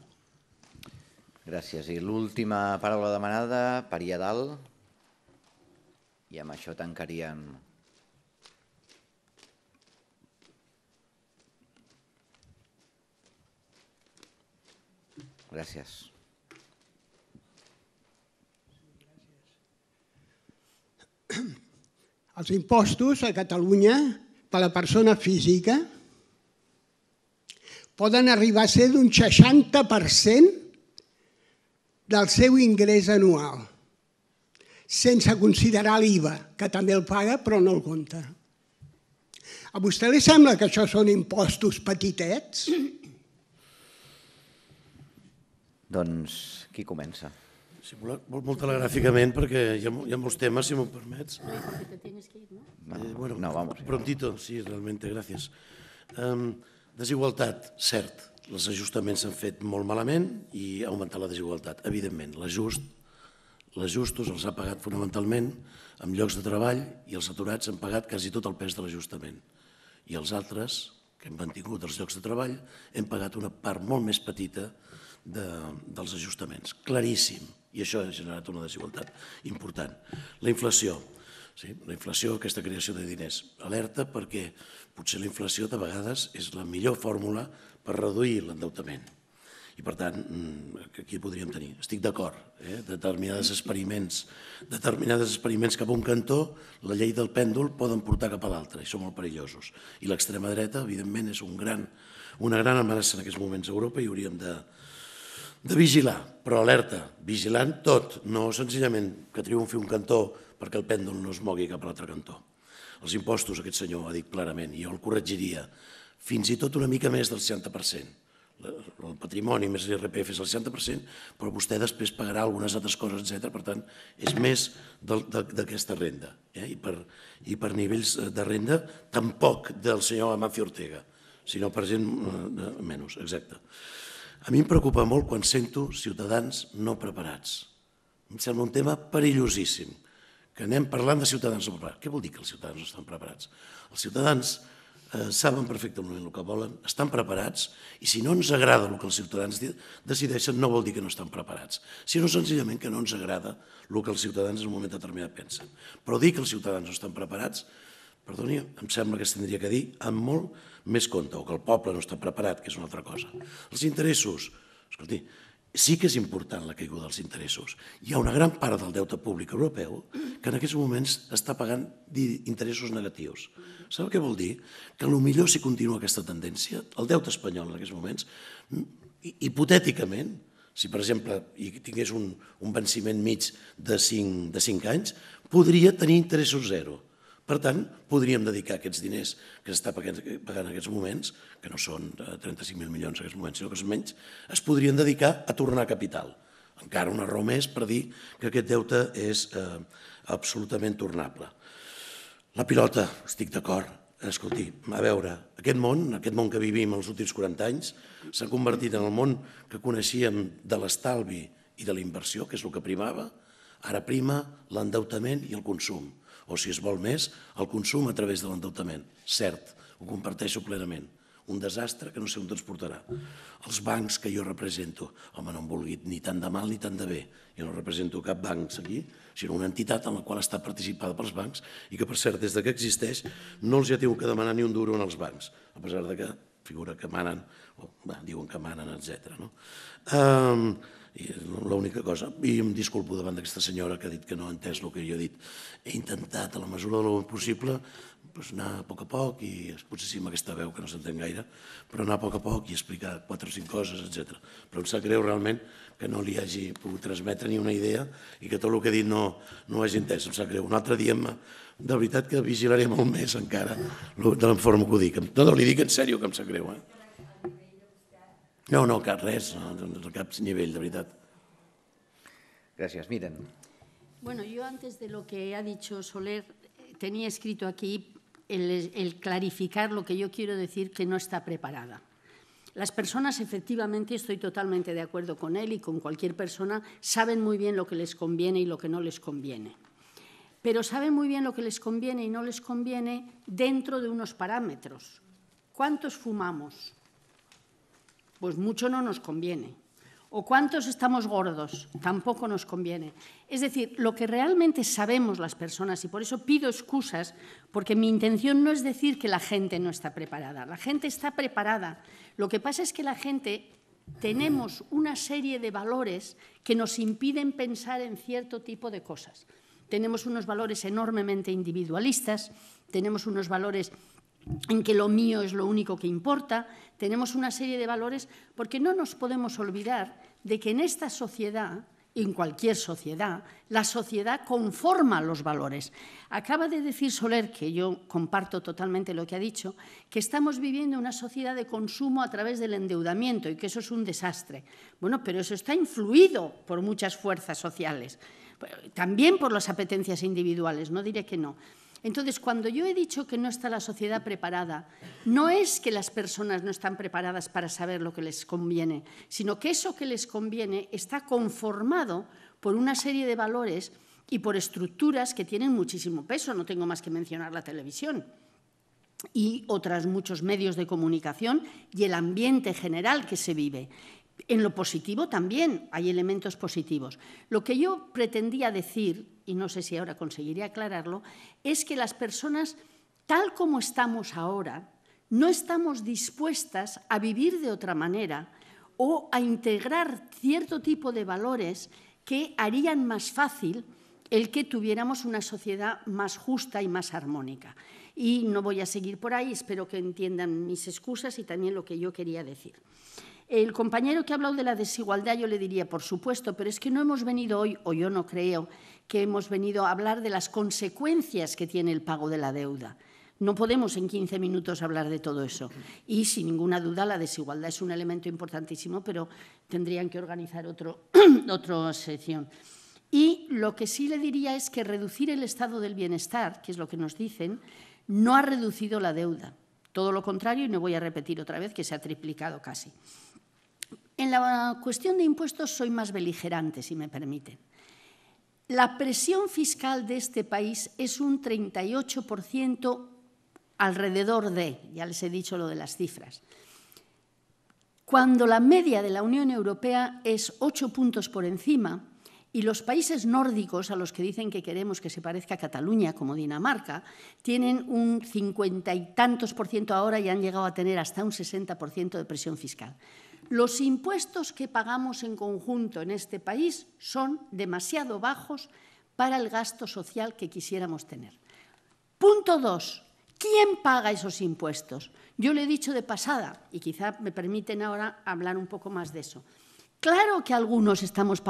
Gràcies. I l'última paraula demanada, per allà dalt. I amb això tancaríem. Gràcies. Els impostos a Catalunya per a la persona física poden arribar a ser d'un 60% del seu ingrés anual, sense considerar l'IVA, que també el paga però no el compta. A vostè li sembla que això són impostos petitets? Doncs qui comença? Molt telegràficament, perquè hi ha molts temes, si m'ho permets. No, vamos. Prontito, sí, realmente, gràcies. Desigualtat, cert. Els ajustaments s'han fet molt malament i ha augmentat la desigualtat. Evidentment, els justos els ha pagat fonamentalment amb llocs de treball i els aturats han pagat quasi tot el pes de l'ajustament. I els altres, que hem mantingut els llocs de treball, hem pagat una part molt més petita dels ajustaments. Claríssim. I això ha generat una desigualtat important. La inflació. La inflació, aquesta creació de diners. Alerta perquè potser la inflació de vegades és la millor fórmula per reduir l'endeutament. I per tant, aquí podríem tenir. Estic d'acord. Determinats experiments cap a un cantó, la llei del pèndol poden portar cap a l'altre i són molt perillosos. I l'extrema dreta, evidentment, és una gran amenaça en aquests moments a Europa i hauríem de vigilar, però alerta, vigilant tot, no senzillament que triomfi un cantó perquè el pèndol no es mogui cap a l'altre cantó. Els impostos, aquest senyor ha dit clarament, i jo el corregiria, fins i tot una mica més del 60%. el patrimoni més l'IRPF és el 60%, però vostè després pagarà algunes altres coses, etc. Per tant, és més d'aquesta renda. I per nivells de renda, tampoc del senyor Amancio Ortega, sinó per gent menys, exacte. A mi em preocupa molt quan sento ciutadans no preparats. Em sembla un tema perillosíssim, que anem parlant de ciutadans no preparats. Què vol dir que els ciutadans no estan preparats? Els ciutadans saben perfectament el que volen, estan preparats, i si no ens agrada el que els ciutadans decideixen, no vol dir que no estan preparats, sinó senzillament que no ens agrada el que els ciutadans en un moment determinat pensen. Però dir que els ciutadans no estan preparats, perdoni, em sembla que es tindria que dir amb molt més compte, o que el poble no està preparat, que és una altra cosa. Els interessos, escolti, sí que és important la caiguda dels interessos. Hi ha una gran part del deute públic europeu que en aquests moments està pagant interessos negatius. Sap què vol dir? Que potser si continua aquesta tendència, el deute espanyol en aquests moments, hipotèticament, si per exemple hi tingués un venciment mig de 5 anys, podria tenir interessos zero. Per tant, podríem dedicar aquests diners que s'està pagant en aquests moments, que no són 35.000 milions en aquests moments, sinó que és menys, es podrien dedicar a tornar capital. Encara una raó més per dir que aquest deute és absolutament tornable. La pilota, estic d'acord. Escolti, a veure, aquest món que vivim els últims 40 anys s'ha convertit en el món que coneixíem de l'estalvi i de la inversió, que és el que primava. Ara prima l'endeutament i el consum. O, si es vol més, el consum a través de l'endeutament. Cert, ho comparteixo plenament. Un desastre que no sé on ens portarà. Els bancs que jo represento, home, no em vulgui ni tant de mal ni tant de bé. Jo no represento cap banc aquí, sinó una entitat en la qual està participada pels bancs i que, per cert, des que existeix, no els ha tingut que demanar ni un duro als bancs, a pesar que figura que manen, o diuen que manen, etc. L'única cosa, i em disculpo davant d'aquesta senyora que ha dit que no ha entès el que jo he dit, he intentat a la mesura del possible anar a poc a poc, i potser sí amb aquesta veu que no s'entén gaire, però anar a poc a poc i explicar 4 o 5 coses, etc. Però em sap greu realment que no li hagi pogut transmetre ni una idea i que tot el que he dit no ho hagi entès, em sap greu. Un altre dia, de veritat que vigilaré molt més encara de la forma que ho dic. No, li dic en sèrio que em sap greu. No, cap res, de cap nivell, de veritat. Gràcies. Miren. Bueno, yo antes de lo que ha dicho Soler tenía escrito aquí el clarificar lo que yo quiero decir, que no está preparada. Las personas, efectivamente, estoy totalmente de acuerdo con él y con cualquier persona, saben muy bien lo que les conviene y lo que no les conviene. Pero saben muy bien lo que les conviene y no les conviene dentro de unos parámetros. ¿Cuántos fumamos? Pues mucho no nos conviene. ¿O cuántos estamos gordos? Tampoco nos conviene. Es decir, lo que realmente sabemos las personas, y por eso pido excusas, porque mi intención no es decir que la gente no está preparada. La gente está preparada. Lo que pasa es que la gente tenemos una serie de valores que nos impiden pensar en cierto tipo de cosas. Tenemos unos valores enormemente individualistas, tenemos unos valores en que lo mío es lo único que importa, tenemos una serie de valores, porque no nos podemos olvidar de que en esta sociedad, y en cualquier sociedad, la sociedad conforma los valores. Acaba de decir Soler, que yo comparto totalmente lo que ha dicho, que estamos viviendo una sociedad de consumo a través del endeudamiento y que eso es un desastre. Bueno, pero eso está influido por muchas fuerzas sociales, también por las apetencias individuales, no diré que no. Entonces, cuando yo he dicho que no está la sociedad preparada, no es que las personas no están preparadas para saber lo que les conviene, sino que eso que les conviene está conformado por una serie de valores y por estructuras que tienen muchísimo peso. No tengo más que mencionar la televisión y otros muchos medios de comunicación y el ambiente general que se vive. En lo positivo también hay elementos positivos. Lo que yo pretendía decir, y no sé si ahora conseguiré aclararlo, es que las personas, tal como estamos ahora, no estamos dispuestas a vivir de otra manera o a integrar cierto tipo de valores que harían más fácil el que tuviéramos una sociedad más justa y más armónica. Y no voy a seguir por ahí, espero que entiendan mis excusas y también lo que yo quería decir. El compañero que ha hablado de la desigualdad, yo le diría, por supuesto, pero es que no hemos venido hoy, o yo no creo, que hemos venido a hablar de las consecuencias que tiene el pago de la deuda. No podemos en 15 minutos hablar de todo eso. Y, sin ninguna duda, la desigualdad es un elemento importantísimo, pero tendrían que organizar otra sección. Y lo que sí le diría es que reducir el estado del bienestar, que es lo que nos dicen, no ha reducido la deuda. Todo lo contrario, y no voy a repetir otra vez, que se ha triplicado casi. En la cuestión de impuestos soy más beligerante, si me permiten. La presión fiscal de este país es un 38% alrededor de, ya les he dicho lo de las cifras, cuando la media de la Unión Europea es 8 puntos por encima y los países nórdicos, a los que dicen que queremos que se parezca a Cataluña, como Dinamarca, tienen un 50 y tantos % ahora y han llegado a tener hasta un 60% de presión fiscal. Los impuestos que pagamos en conjunto en este país son demasiado bajos para el gasto social que quisiéramos tener. Punto 2. ¿Quién paga esos impuestos? Yo le he dicho de pasada, y quizá me permiten ahora hablar un poco más de eso. Claro que algunos estáis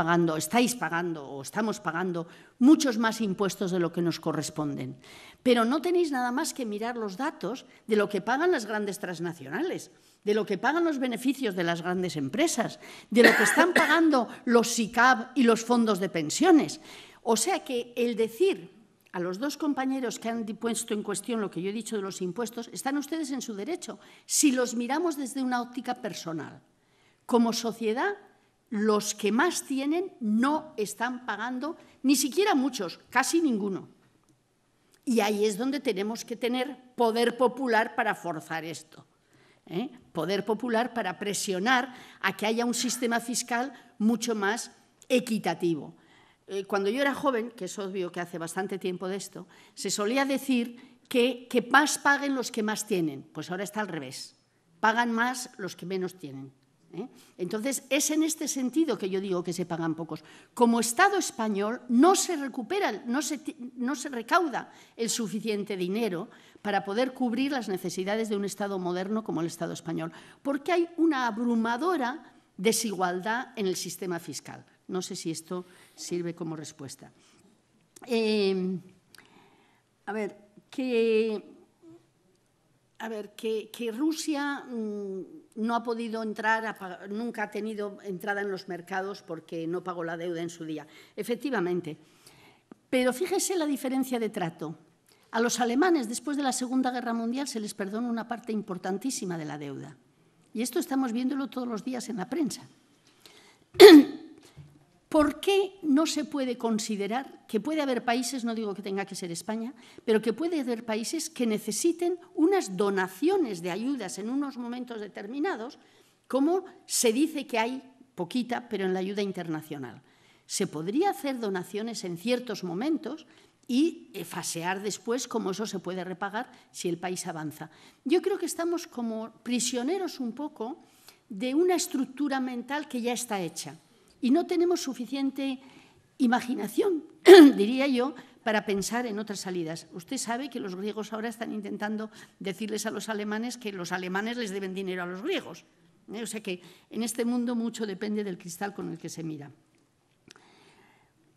pagando o estamos pagando muchos más impuestos de lo que nos corresponden, pero no tenéis nada más que mirar los datos de lo que pagan las grandes transnacionales, de lo que pagan los beneficios de las grandes empresas, de lo que están pagando los SICAV y los fondos de pensiones. O sea que el decir a los dos compañeros que han puesto en cuestión lo que yo he dicho de los impuestos, están ustedes en su derecho, si los miramos desde una óptica personal. Como sociedad, los que más tienen no están pagando, ni siquiera muchos, casi ninguno. Y ahí es donde tenemos que tener poder popular para forzar esto. Poder popular para presionar a que haya un sistema fiscal mucho más equitativo. Cuando yo era joven, que es obvio que hace bastante tiempo de esto, se solía decir que más paguen los que más tienen. Pues ahora está al revés. Pagan más los que menos tienen. Entonces, es en este sentido que yo digo que se pagan pocos. Como Estado español no se recupera, no se recauda el suficiente dinero para poder cubrir las necesidades de un Estado moderno como el Estado español, porque hay una abrumadora desigualdad en el sistema fiscal. No sé si esto sirve como respuesta. Que Rusia no ha podido entrar, nunca ha tenido entrada en los mercados porque no pagó la deuda en su día. Efectivamente. Pero fíjese la diferencia de trato. A los alemanes, después de la Segunda Guerra Mundial, se les perdona una parte importantísima de la deuda. Y esto estamos viéndolo todos los días en la prensa. ¿Por qué no se puede considerar que puede haber países, no digo que tenga que ser España, pero que puede haber países que necesiten unas donaciones de ayudas en unos momentos determinados, como se dice que hay poquita, pero en la ayuda internacional? Se podría hacer donaciones en ciertos momentos y fasear después cómo eso se puede repagar si el país avanza. Yo creo que estamos como prisioneros un poco de una estructura mental que ya está hecha. Y no tenemos suficiente imaginación, diría yo, para pensar en otras salidas. Usted sabe que los griegos ahora están intentando decirles a los alemanes que los alemanes les deben dinero a los griegos. O sea que en este mundo mucho depende del cristal con el que se mira.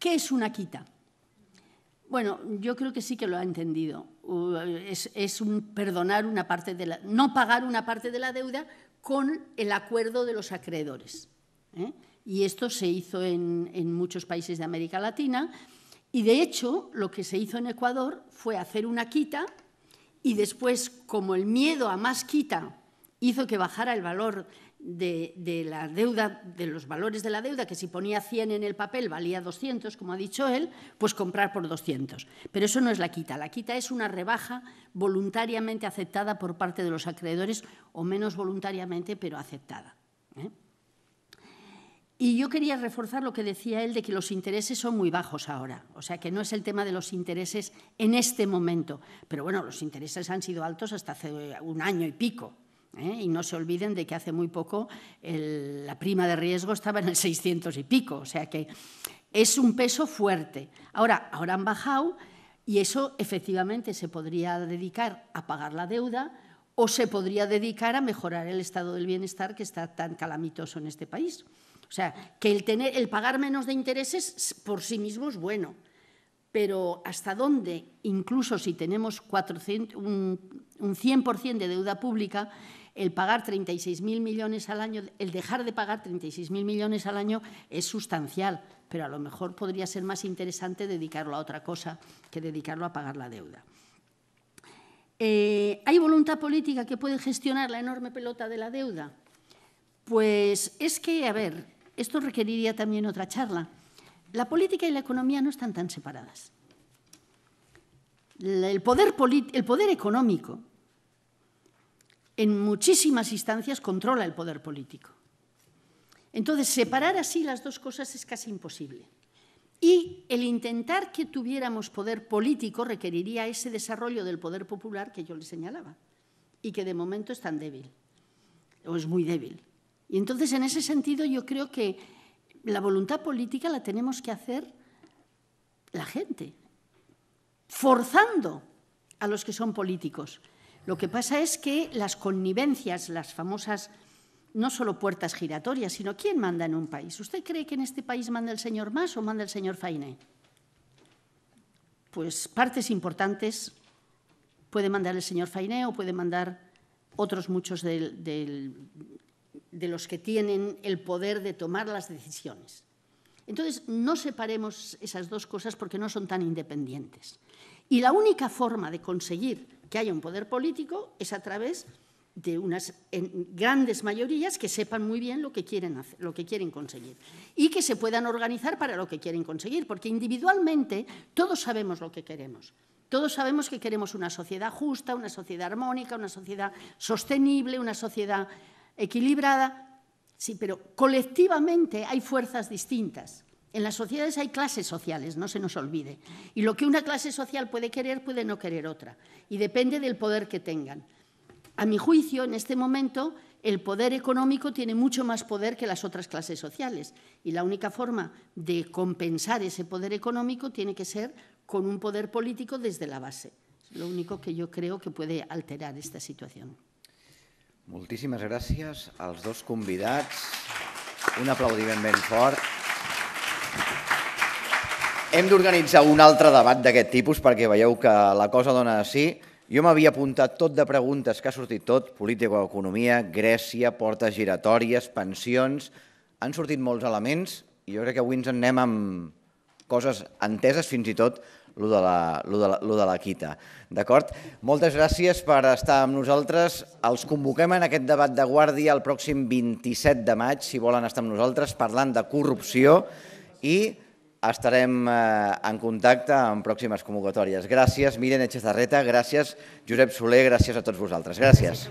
¿Qué es una quita? Bueno, yo creo que sí que lo ha entendido. Es perdonar una parte de no pagar una parte de la deuda con el acuerdo de los acreedores. Y esto se hizo en muchos países de América Latina y, de hecho, lo que se hizo en Ecuador fue hacer una quita y después, como el miedo a más quita hizo que bajara el valor de la deuda, de los valores de la deuda, que si ponía 100 en el papel valía 200, como ha dicho él, pues comprar por 200. Pero eso no es la quita. La quita es una rebaja voluntariamente aceptada por parte de los acreedores o menos voluntariamente, pero aceptada. Y yo quería reforzar lo que decía él de que los intereses son muy bajos ahora. O sea, que no es el tema de los intereses en este momento. Pero bueno, los intereses han sido altos hasta hace un año y pico. Y no se olviden de que hace muy poco la prima de riesgo estaba en el 600 y pico. O sea que es un peso fuerte. Ahora han bajado y eso efectivamente se podría dedicar a pagar la deuda o se podría dedicar a mejorar el estado del bienestar que está tan calamitoso en este país. O sea, que el pagar menos de intereses por sí mismo es bueno, pero ¿hasta dónde, incluso si tenemos un 100% de deuda pública, el pagar 36.000 millones al año, el dejar de pagar 36.000 millones al año es sustancial, pero a lo mejor podría ser más interesante dedicarlo a otra cosa que dedicarlo a pagar la deuda. ¿Hay voluntad política que puede gestionar la enorme pelota de la deuda? Pues es que, a ver, esto requeriría también otra charla. La política y la economía no están tan separadas. El poder económico en muchísimas instancias controla el poder político. Entonces, separar así las dos cosas es casi imposible. Y el intentar que tuviéramos poder político requeriría ese desarrollo del poder popular que yo le señalaba y que de momento es tan débil, o es muy débil. Y entonces, en ese sentido, yo creo que la voluntad política la tenemos que hacer la gente, forzando a los que son políticos. Lo que pasa es que las connivencias, las famosas, no solo puertas giratorias, sino ¿quién manda en un país? ¿Usted cree que en este país manda el señor Mas o manda el señor Fainé? Pues partes importantes puede mandar el señor Fainé o puede mandar otros muchos de los que tienen el poder de tomar las decisiones. Entonces, no separemos esas dos cosas porque no son tan independientes. Y la única forma de conseguir que haya un poder político es a través de unas grandes mayorías que sepan muy bien lo que quieren hacer, lo que quieren conseguir y que se puedan organizar para lo que quieren conseguir, porque individualmente todos sabemos lo que queremos. Todos sabemos que queremos una sociedad justa, una sociedad armónica, una sociedad sostenible, una sociedad equilibrada. Sí, pero colectivamente hay fuerzas distintas. En las sociedades hay clases sociales, no se nos olvide. Y lo que una clase social puede querer, puede no querer otra. Y depende del poder que tengan. A mi juicio, en este momento, el poder económico tiene mucho más poder que las otras clases sociales. Y la única forma de compensar ese poder económico tiene que ser con un poder político desde la base. Es lo único que yo creo que puede alterar esta situación. Moltíssimes gràcies als dos convidats. Un aplaudiment ben fort. Hem d'organitzar un altre debat d'aquest tipus perquè veieu que la cosa dona de sí. Jo m'havia apuntat tot de preguntes, que ha sortit tot, política o economia, Grècia, portes giratòries, pensions... Han sortit molts elements i jo crec que avui ens en anem amb coses enteses, fins i tot lo de la quita. D'acord? Moltes gràcies per estar amb nosaltres. Els convoquem en aquest debat de guàrdia el pròxim 27 de maig, si volen estar amb nosaltres, parlant de corrupció i estarem en contacte en pròximes convocatòries. Gràcies, Miren Etxezarreta, gràcies, Josep Soler, gràcies a tots vosaltres. Gràcies.